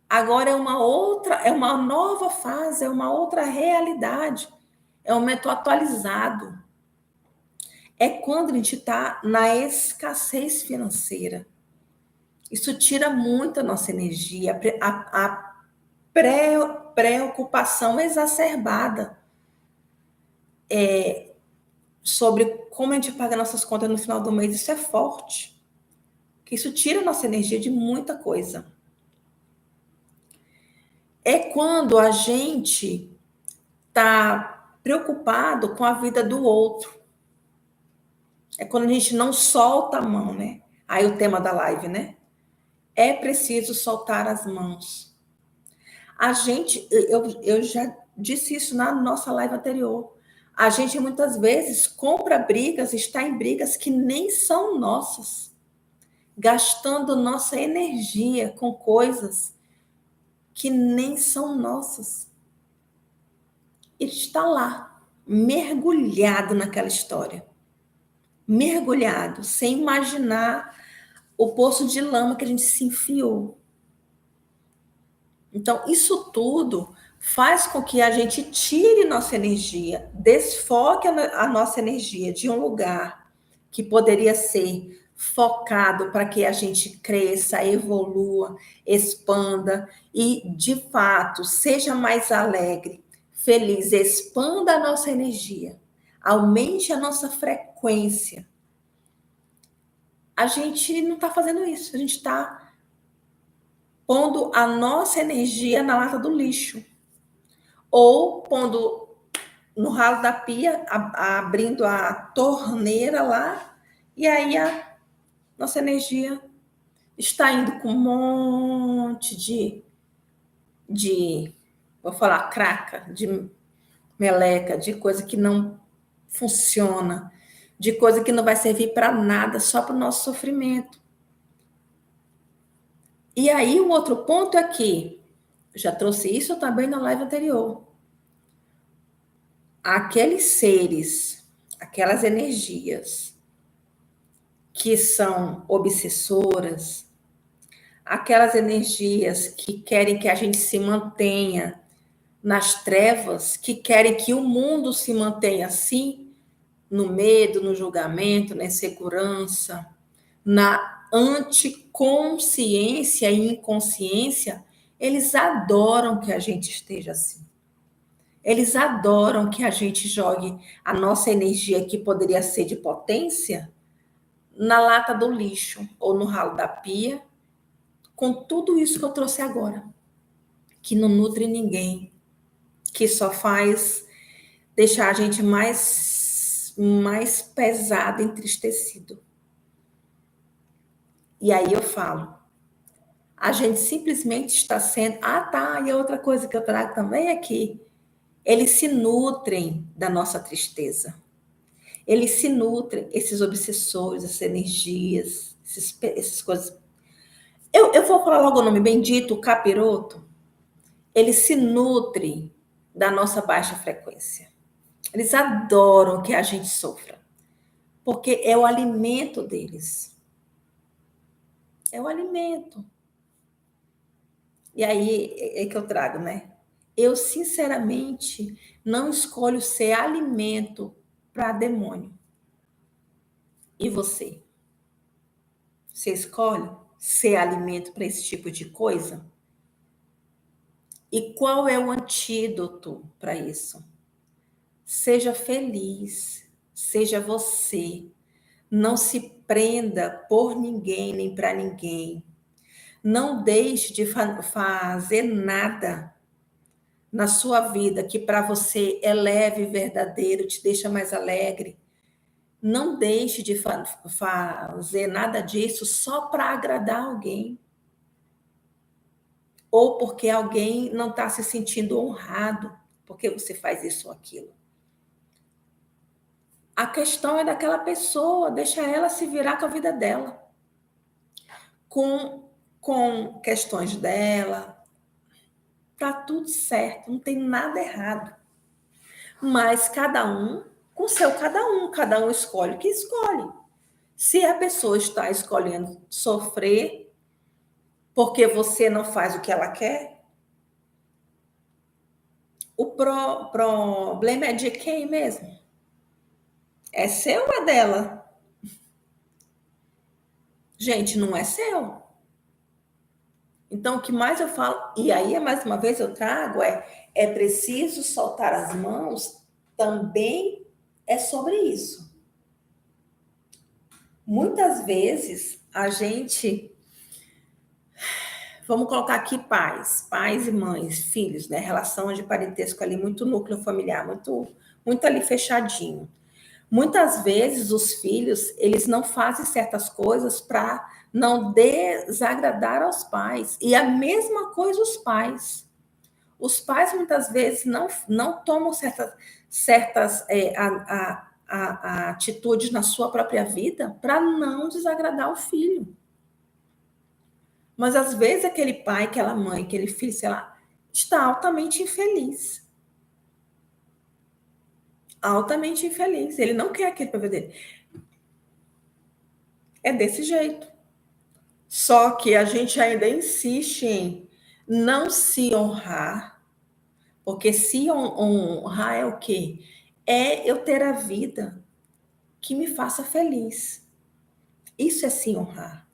Agora é uma nova fase, é uma outra realidade, é um momento atualizado. É quando a gente está na escassez financeira. Isso tira muito a nossa energia, a preocupação exacerbada sobre como a gente paga nossas contas no final do mês, isso é forte. Que isso tira a nossa energia de muita coisa. É quando a gente está preocupado com a vida do outro. É quando a gente não solta a mão, né? Aí o tema da live, né? É preciso soltar as mãos. A gente, eu já disse isso na nossa live anterior. A gente muitas vezes compra brigas, está em brigas que nem são nossas, gastando nossa energia com coisas que nem são nossas. E está lá, mergulhado naquela história. Mergulhado, sem imaginar o poço de lama que a gente se enfiou. Então, isso tudo faz com que a gente tire nossa energia, desfoque a nossa energia de um lugar que poderia ser focado para que a gente cresça, evolua, expanda e, de fato, seja mais alegre, feliz, expanda a nossa energia, aumente a nossa frequência. A gente não está fazendo isso, a gente está pondo a nossa energia na lata do lixo. ou pondo no ralo da pia, abrindo a torneira lá, e aí a nossa energia está indo com um monte de vou falar, craca, de meleca, de coisa que não funciona, de coisa que não vai servir para nada, só para o nosso sofrimento. E aí, o outro ponto é que, já trouxe isso também na live anterior, aqueles seres, aquelas energias que são obsessoras, aquelas energias que querem que a gente se mantenha nas trevas, que querem que o mundo se mantenha assim, no medo, no julgamento, na insegurança, na anticonsciência e inconsciência, eles adoram que a gente esteja assim. Eles adoram que a gente jogue a nossa energia, que poderia ser de potência, na lata do lixo ou no ralo da pia, com tudo isso que eu trouxe agora, que não nutre ninguém, que só faz deixar a gente mais pesado, entristecido. E aí eu falo, a gente simplesmente está sendo... Ah, tá, e outra coisa que eu trago também é que eles se nutrem da nossa tristeza. Eles se nutrem, esses obsessores, essas energias, essas coisas. Eu vou falar logo o nome bendito, o capiroto. Eles se nutrem da nossa baixa frequência. Eles adoram que a gente sofra, porque é o alimento deles. É o alimento. E aí é que eu trago, né? Eu, sinceramente, não escolho ser alimento para demônio. E você? Você escolhe ser alimento para esse tipo de coisa? E qual é o antídoto para isso? Seja feliz, seja você. Não se prenda por ninguém nem para ninguém. Não deixe de fazer nada na sua vida que para você é leve e verdadeiro, te deixa mais alegre. Não deixe de fazer nada disso só para agradar alguém. Ou porque alguém não está se sentindo honrado porque você faz isso ou aquilo. A questão é daquela pessoa, deixa ela se virar com a vida dela. Com questões dela, tá tudo certo, não tem nada errado. Mas cada um com seu cada um escolhe o que escolhe. Se a pessoa está escolhendo sofrer porque você não faz o que ela quer, o problema é de quem mesmo? É seu ou é dela? Gente, não é seu. Então, o que mais eu falo, e aí, mais uma vez, eu trago, é preciso soltar as mãos, também é sobre isso. Muitas vezes, a gente, vamos colocar aqui pais e mães, filhos, né? Relação de parentesco ali, muito núcleo familiar, muito ali fechadinho. Muitas vezes os filhos, eles não fazem certas coisas para não desagradar aos pais. E a mesma coisa os pais. Os pais muitas vezes não tomam certas atitudes na sua própria vida para não desagradar o filho. Mas às vezes aquele pai, aquela mãe, aquele filho, sei lá, está altamente infeliz. Altamente infeliz. Ele não quer aquilo para a vida dele. É desse jeito. Só que a gente ainda insiste em não se honrar, porque se honrar é o quê? É eu ter a vida que me faça feliz. Isso é se honrar.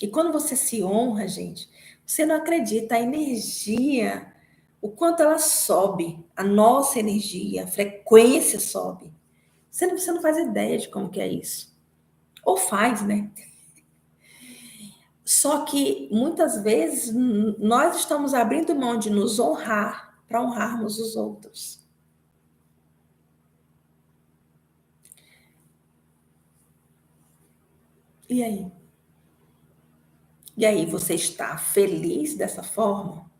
E quando você se honra, gente, você não acredita a energia, o quanto ela sobe, a nossa energia, a frequência sobe. Você não faz ideia de como que é isso. Ou faz, né? Só que muitas vezes nós estamos abrindo mão de nos honrar para honrarmos os outros. E aí? E aí, você está feliz dessa forma?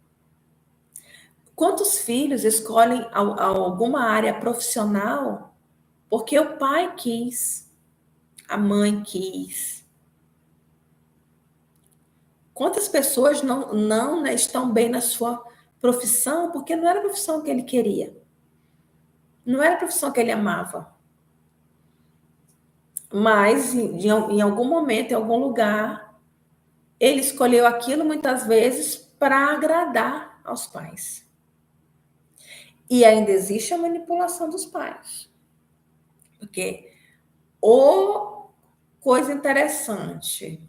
Quantos filhos escolhem alguma área profissional porque o pai quis, a mãe quis? Quantas pessoas não, né, estão bem na sua profissão porque não era a profissão que ele queria, não era a profissão que ele amava, mas em algum momento, em algum lugar, ele escolheu aquilo muitas vezes para agradar aos pais. E ainda existe a manipulação dos pais. Porque, ô coisa interessante,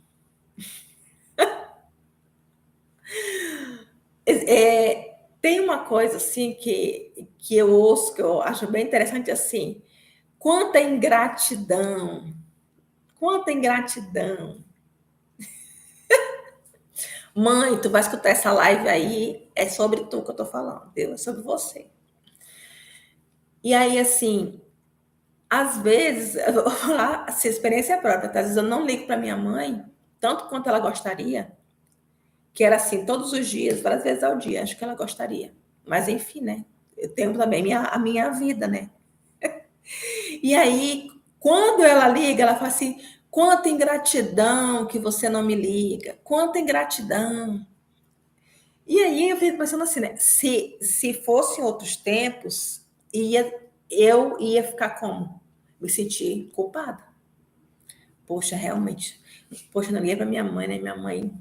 tem uma coisa assim que eu ouço, que eu acho bem interessante assim, quanta ingratidão, quanta ingratidão. Mãe, tu vai escutar essa live aí, é sobre tu que eu tô falando, Deus, é sobre você. E aí, assim, às vezes, eu vou falar assim, experiência própria, tá? Às vezes eu não ligo para minha mãe, tanto quanto ela gostaria, que era assim, todos os dias, várias vezes ao dia, acho que ela gostaria. Mas enfim, né? Eu tenho também a minha vida, né? E aí, quando ela liga, ela fala assim: quanta ingratidão que você não me liga, quanta ingratidão. E aí eu fico pensando assim, né? Se fossem outros tempos, eu ia ficar como? Me sentir culpada. Poxa, realmente. Poxa, não liguei para minha mãe, né? Minha mãe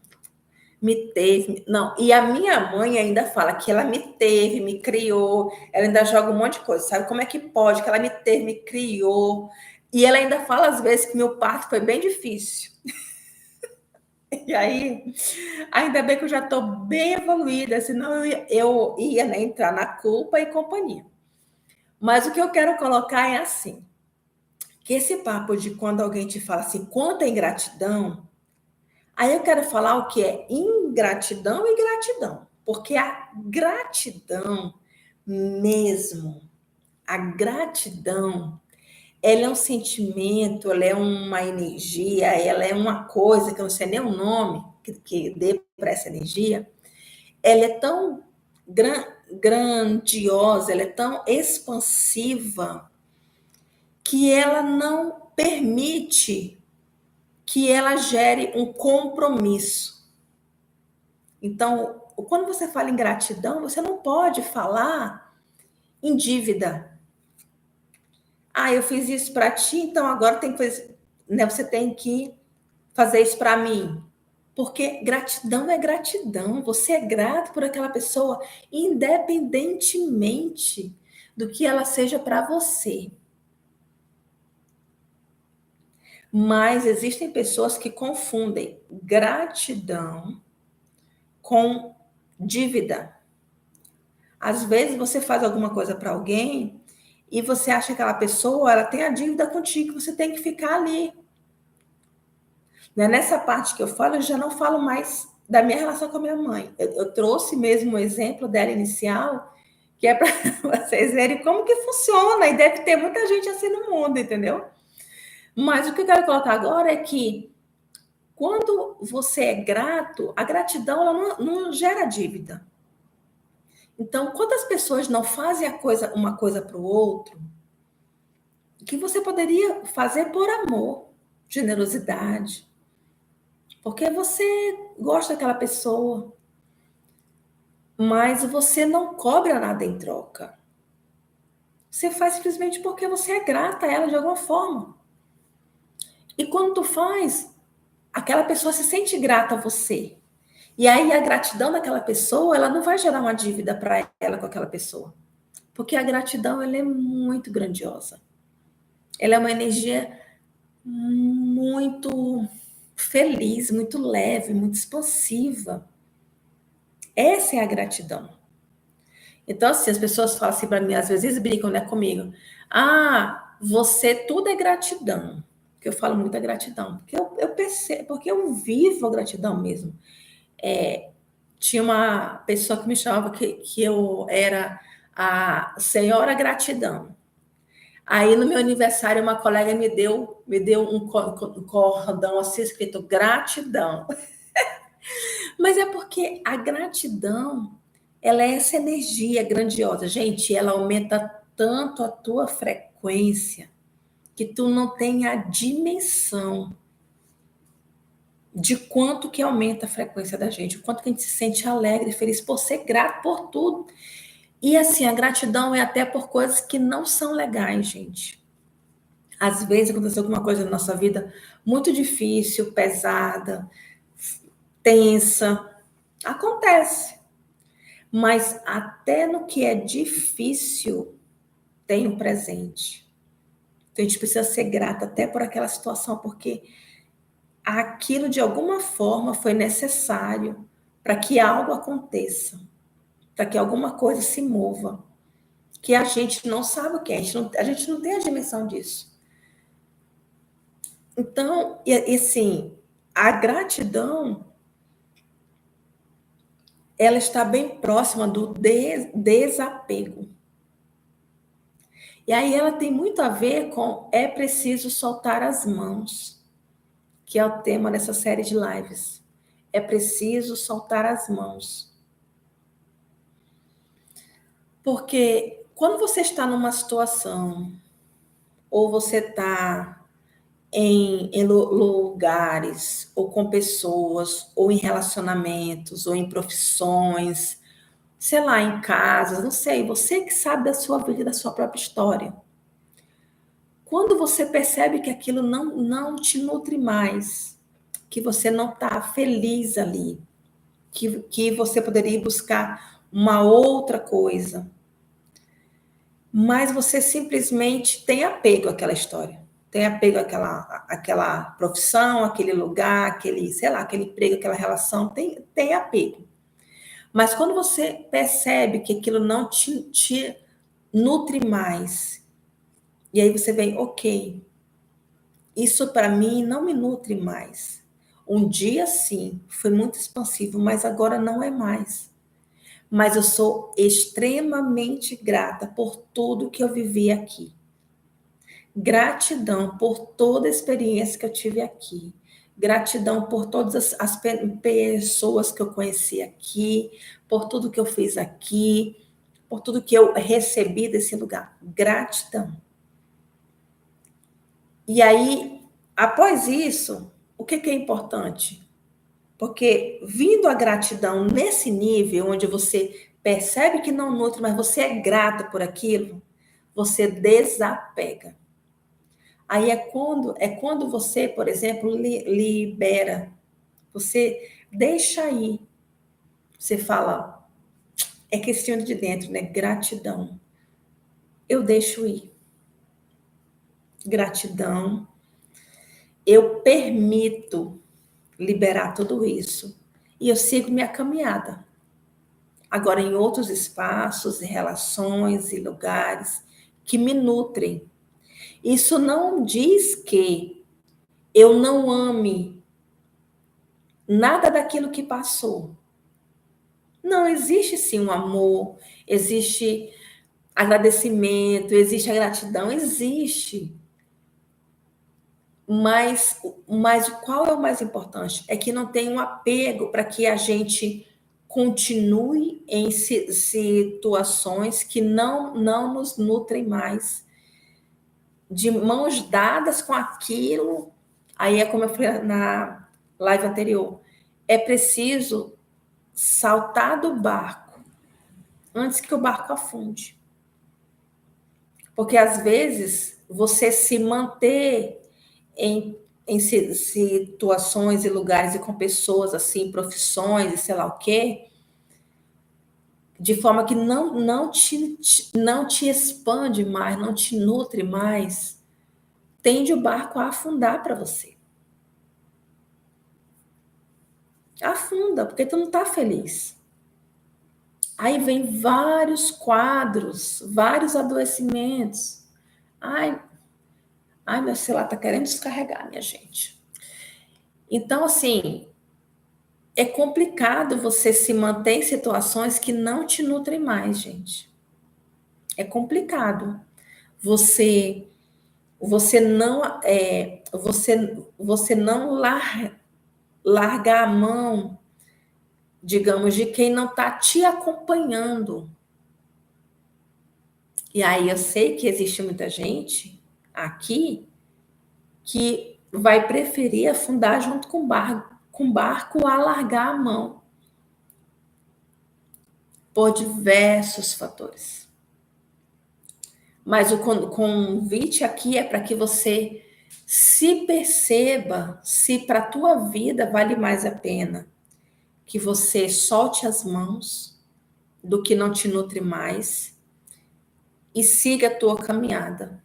me teve. Não, e a minha mãe ainda fala que ela me teve, me criou. Ela ainda joga um monte de coisa. Sabe como é que pode? Que ela me teve, me criou. E ela ainda fala às vezes que meu parto foi bem difícil. E aí, ainda bem que eu já estou bem evoluída, senão eu ia, né, entrar na culpa e companhia. Mas o que eu quero colocar é assim, que esse papo de quando alguém te fala assim, quanta ingratidão, aí eu quero falar o que é ingratidão e gratidão. Porque a gratidão mesmo, a gratidão, ela é um sentimento, ela é uma energia, ela é uma coisa que eu não sei nem o nome que dê para essa energia. Ela é tão grandiosa, ela é tão expansiva que ela não permite que ela gere um compromisso. Então, quando você fala em gratidão, você não pode falar em dívida. Ah, eu fiz isso para ti, então agora tem que fazer, né, você tem que fazer isso para mim. Porque gratidão é gratidão. Você é grato por aquela pessoa, independentemente do que ela seja para você. Mas existem pessoas que confundem gratidão com dívida. Às vezes você faz alguma coisa para alguém e você acha que aquela pessoa ela tem a dívida contigo, você tem que ficar ali. Né? Nessa parte que eu falo, eu já não falo mais da minha relação com a minha mãe. Eu trouxe mesmo o exemplo dela inicial, que é para vocês verem como que funciona, e deve ter muita gente assim no mundo, entendeu? Mas o que eu quero colocar agora é que quando você é grato, a gratidão ela não gera dívida. Então, quantas pessoas não fazem uma coisa para o outro que você poderia fazer por amor, generosidade, porque você gosta daquela pessoa, mas você não cobra nada em troca. Você faz simplesmente porque você é grata a ela de alguma forma. E quando tu faz, aquela pessoa se sente grata a você. E aí a gratidão daquela pessoa, ela não vai gerar uma dívida para ela com aquela pessoa. Porque a gratidão, ela é muito grandiosa. Ela é uma energia muito feliz, muito leve, muito expansiva. Essa é a gratidão. Então, assim, as pessoas falam assim para mim, às vezes brincam, né, comigo. Ah, você tudo é gratidão. Porque eu falo muita gratidão. Porque eu percebo, porque eu vivo a gratidão mesmo. tinha uma pessoa que me chamava que eu era a Senhora Gratidão. Aí no meu aniversário, uma colega me deu um cordão assim escrito gratidão. Mas é porque a gratidão, ela é essa energia grandiosa. Gente, ela aumenta tanto a tua frequência que tu não tem a dimensão de quanto que aumenta a frequência da gente, o quanto que a gente se sente alegre, feliz por ser grato por tudo. E assim, a gratidão é até por coisas que não são legais, gente. Às vezes aconteceu alguma coisa na nossa vida muito difícil, pesada, tensa. Acontece. Mas até no que é difícil, tem um presente. Então a gente precisa ser grata até por aquela situação, porque aquilo de alguma forma foi necessário para que algo aconteça, para que alguma coisa se mova, que a gente não sabe o que é, a gente não tem a dimensão disso. Então, e assim, a gratidão, ela está bem próxima do desapego. E aí ela tem muito a ver com é preciso soltar as mãos, que é o tema dessa série de lives. É preciso soltar as mãos. Porque quando você está numa situação, ou você está em lugares, ou com pessoas, ou em relacionamentos, ou em profissões, sei lá, em casas, não sei, você que sabe da sua vida, da sua própria história. Quando você percebe que aquilo não te nutre mais, que você não está feliz ali, que você poderia buscar uma outra coisa, mas você simplesmente tem apego àquela história, tem apego àquela profissão, aquele lugar, aquele, sei lá, aquele emprego, aquela relação, tem apego. Mas quando você percebe que aquilo não te nutre mais, e aí você vem, ok, isso para mim não me nutre mais. Um dia sim, foi muito expansivo, mas agora não é mais. Mas eu sou extremamente grata por tudo que eu vivi aqui. Gratidão por toda a experiência que eu tive aqui. Gratidão por todas as pessoas que eu conheci aqui, por tudo que eu fiz aqui, por tudo que eu recebi desse lugar. Gratidão. E aí, após isso, o que é importante? Porque vindo a gratidão nesse nível, onde você percebe que não nutre, mas você é grato por aquilo, você desapega. Aí é quando você, por exemplo, libera, você deixa ir. Você fala, é questão de dentro, né? Gratidão. Eu deixo ir. Gratidão. Eu permito liberar tudo isso. E eu sigo minha caminhada. Agora, em outros espaços, e relações e lugares que me nutrem. Isso não diz que eu não ame nada daquilo que passou. Não, existe sim um amor, existe agradecimento, existe a gratidão, existe. Mas qual é o mais importante? É que não tem um apego para que a gente continue em situações que não nos nutrem mais, de mãos dadas com aquilo. Aí é como eu falei na live anterior, é preciso saltar do barco antes que o barco afunde. Porque às vezes você se manter em situações e lugares e com pessoas assim, profissões e sei lá o quê, de forma que não te expande mais, não te nutre mais, tende o barco a afundar para você. Afunda, porque tu não está feliz. Aí vem vários quadros, vários adoecimentos. Ai, meu celular está querendo descarregar, minha gente. Então, assim, É complicado você se manter em situações que não te nutrem mais, gente. É complicado. Você você não você não largar a mão, digamos, de quem não está te acompanhando. E aí eu sei que existe muita gente aqui que vai preferir afundar junto com barco a largar a mão por diversos fatores. Mas o convite aqui é para que você se perceba se para a tua vida vale mais a pena que você solte as mãos do que não te nutre mais e siga a tua caminhada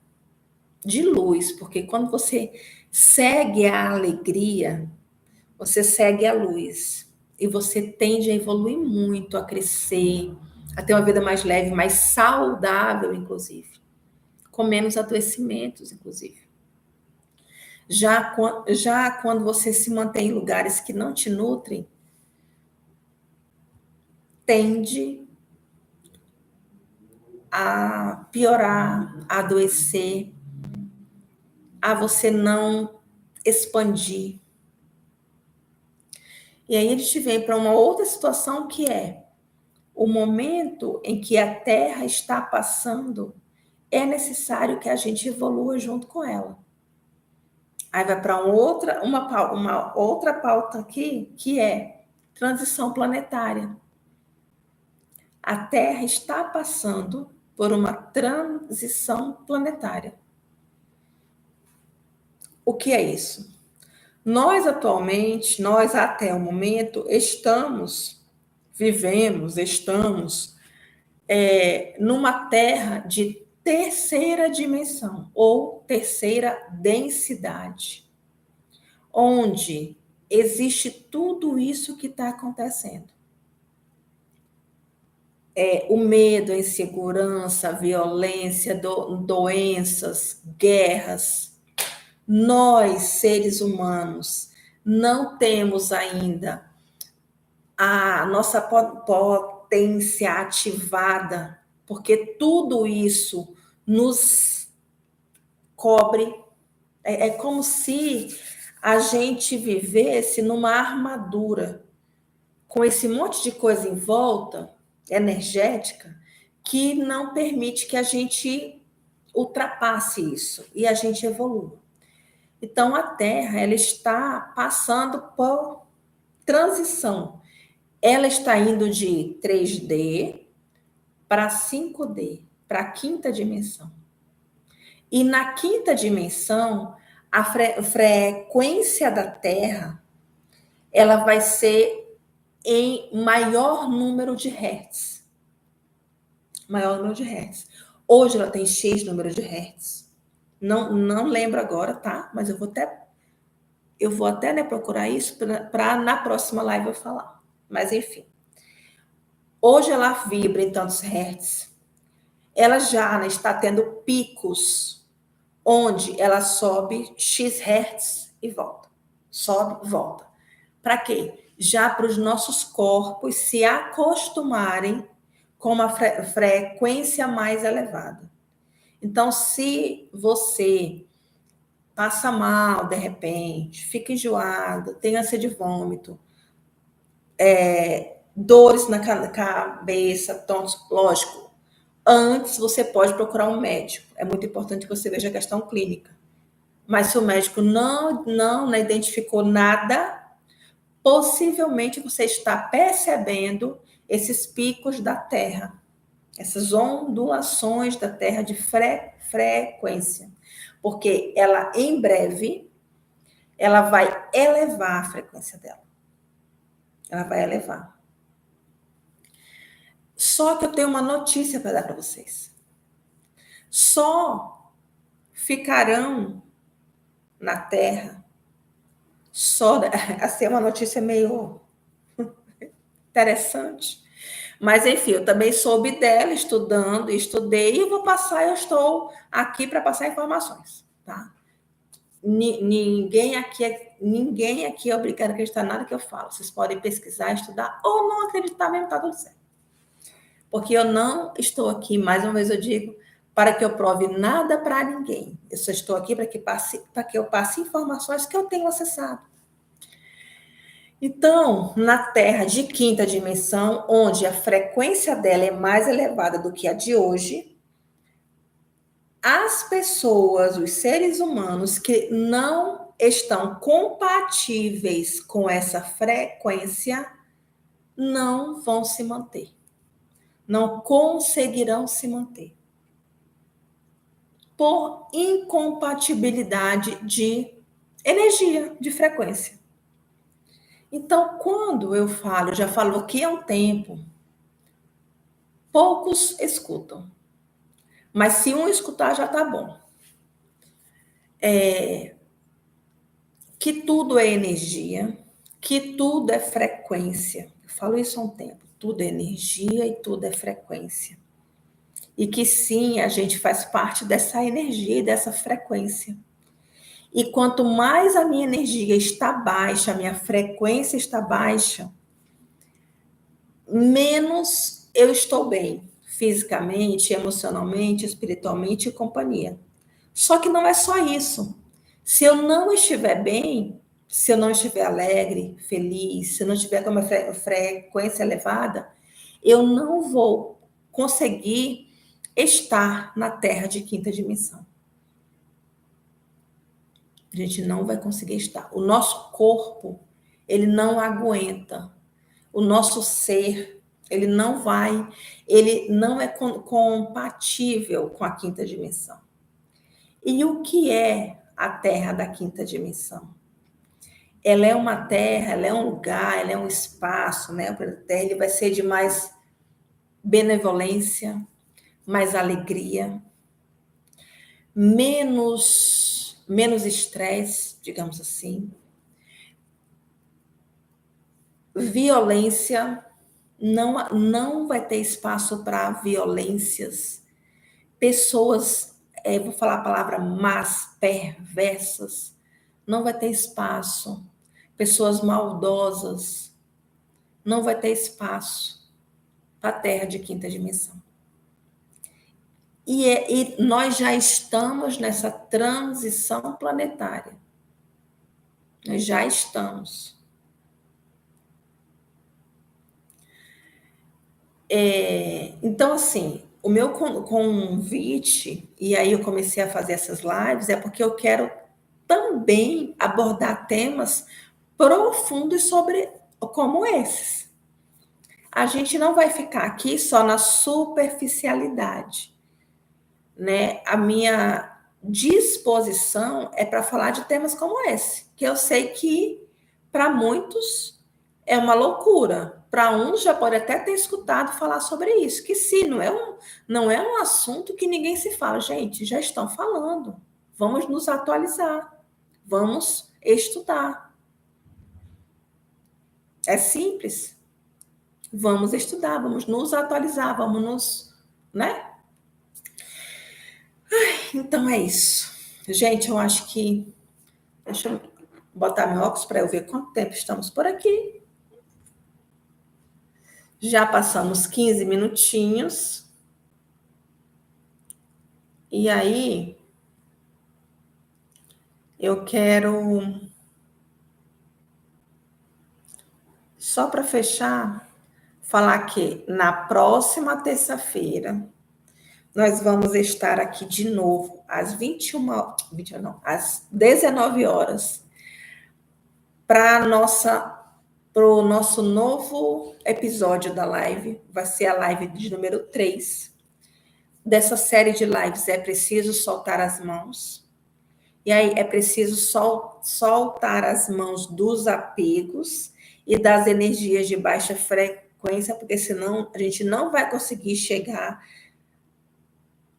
de luz, porque quando você segue a alegria, você segue a luz e você tende a evoluir muito, a crescer, a ter uma vida mais leve, mais saudável, inclusive, com menos adoecimentos, inclusive. Já quando você se mantém em lugares que não te nutrem, tende a piorar, a adoecer, a você não expandir. E aí a gente vem para uma outra situação que é o momento em que a Terra está passando, é necessário que a gente evolua junto com ela. Aí vai para uma outra pauta aqui, que é transição planetária. A Terra está passando por uma transição planetária. O que é isso? Nós atualmente, nós até o momento, estamos numa Terra de terceira dimensão ou terceira densidade, onde existe tudo isso que está acontecendo. O medo, a insegurança, a violência, doenças, guerras. Nós, seres humanos, não temos ainda a nossa potência ativada, porque tudo isso nos cobre. É como se a gente vivesse numa armadura, com esse monte de coisa em volta, energética, que não permite que a gente ultrapasse isso e a gente evolua. Então, a Terra, ela está passando por transição. Ela está indo de 3D para 5D, para a quinta dimensão. E na quinta dimensão, a frequência da Terra, ela vai ser em maior número de hertz. Maior número de hertz. Hoje ela tem X número de hertz. Não lembro agora, tá? Mas eu vou até né, procurar isso para na próxima live eu falar. Mas enfim. Hoje ela vibra em tantos hertz. Ela já né, está tendo picos onde ela sobe X hertz e volta. Sobe, volta. Para quê? Já para os nossos corpos se acostumarem com uma frequência mais elevada. Então, se você passa mal de repente, fica enjoado, tem ânsia de vômito, dores na cabeça, tontos, lógico, antes você pode procurar um médico. É muito importante que você veja a questão clínica. Mas se o médico não identificou nada, possivelmente você está percebendo esses picos da Terra, essas ondulações da Terra de frequência. Porque ela, em breve, ela vai elevar a frequência dela. Ela vai elevar. Só que eu tenho uma notícia para dar para vocês. Só ficarão na Terra, assim, é uma notícia meio interessante. Mas, enfim, eu também soube dela, estudei, e eu estou aqui para passar informações, tá? ninguém aqui é obrigado a acreditar em nada que eu falo. Vocês podem pesquisar, estudar ou não acreditar mesmo, tá tudo certo. Porque eu não estou aqui, mais uma vez eu digo, para que eu prove nada para ninguém. Eu só estou aqui para que eu passe informações que eu tenho acessado. Então, na Terra de quinta dimensão, onde a frequência dela é mais elevada do que a de hoje, as pessoas, os seres humanos que não estão compatíveis com essa frequência, não vão se manter. Não conseguirão se manter. Por incompatibilidade de energia, de frequência. Então, quando eu falo, já falo aqui há um tempo, poucos escutam. Mas se um escutar, já tá bom. Que tudo é energia, que tudo é frequência. Eu falo isso há um tempo. Tudo é energia e tudo é frequência. E que sim, a gente faz parte dessa energia e dessa frequência. E quanto mais a minha energia está baixa, a minha frequência está baixa, menos eu estou bem, fisicamente, emocionalmente, espiritualmente e companhia. Só que não é só isso. Se eu não estiver bem, se eu não estiver alegre, feliz, se eu não estiver com uma frequência elevada, eu não vou conseguir estar na Terra de quinta dimensão. A gente não vai conseguir estar. O nosso corpo, ele não aguenta. O nosso ser, ele não é compatível com a quinta dimensão. E o que é a Terra da quinta dimensão? Ela é uma terra, ela é um lugar, ela é um espaço, né? O planeta Terra ele vai ser de mais benevolência, mais alegria, menos estresse, digamos assim. Violência, não vai ter espaço para violências. Pessoas, vou falar a palavra más, perversas, não vai ter espaço. Pessoas maldosas, não vai ter espaço para a Terra de quinta dimensão. E nós já estamos nessa transição planetária. Nós já estamos. Então, assim, o meu convite, e aí eu comecei a fazer essas lives, é porque eu quero também abordar temas profundos sobre como esses. A gente não vai ficar aqui só na superficialidade, né? A minha disposição é para falar de temas como esse, que eu sei que para muitos é uma loucura. Para uns já pode até ter escutado falar sobre isso, que sim, não é um assunto que ninguém se fala. Gente, já estão falando. Vamos nos atualizar. Vamos estudar. É simples. Vamos estudar, vamos nos atualizar, vamos nos, né? Então é isso. Gente, eu acho que deixa eu botar meu óculos para eu ver quanto tempo estamos por aqui. Já passamos 15 minutinhos. E aí, eu quero, só para fechar, falar que na próxima terça-feira, nós vamos estar aqui de novo às 21 não, às 19 horas, para o nosso novo episódio da live. Vai ser a live de número 3 dessa série de lives. É preciso soltar as mãos. E aí é preciso soltar as mãos dos apegos e das energias de baixa frequência, porque senão a gente não vai conseguir chegar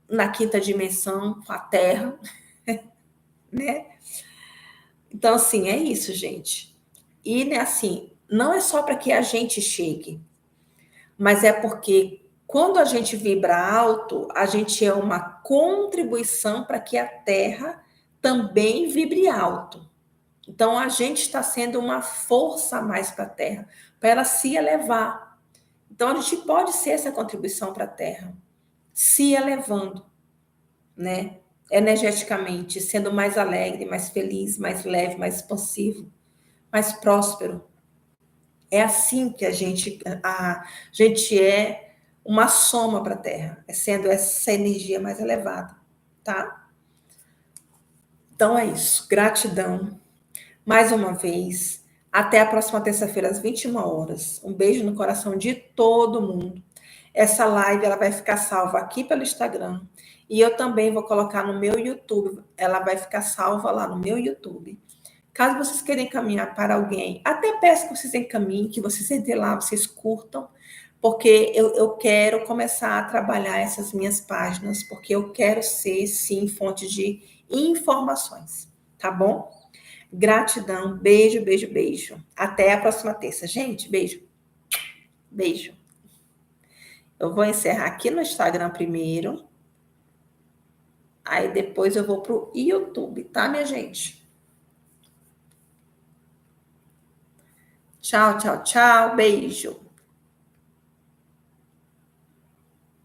na quinta dimensão com a Terra, né? Então, assim, é isso, gente. E, né, assim, não é só para que a gente chegue, mas é porque quando a gente vibra alto, a gente é uma contribuição para que a Terra também vibre alto. Então, a gente está sendo uma força a mais para a Terra, para ela se elevar. Então, a gente pode ser essa contribuição para a Terra, se elevando, né? Energeticamente, sendo mais alegre, mais feliz, mais leve, mais expansivo, mais próspero. É assim que a gente é uma soma para a Terra, é sendo essa energia mais elevada, tá? Então é isso. Gratidão. Mais uma vez. Até a próxima terça-feira, às 21 horas. Um beijo no coração de todo mundo. Essa live ela vai ficar salva aqui pelo Instagram. E eu também vou colocar no meu YouTube. Ela vai ficar salva lá no meu YouTube. Caso vocês queiram encaminhar para alguém, até peço que vocês encaminhem, que vocês entrem lá, vocês curtam, porque eu quero começar a trabalhar essas minhas páginas, porque eu quero ser, sim, fonte de informações, tá bom? Gratidão, beijo, beijo, beijo. Até a próxima terça. Gente, beijo. Beijo. Eu vou encerrar aqui no Instagram primeiro, aí depois eu vou pro YouTube, tá, minha gente? Tchau, tchau, tchau. Beijo.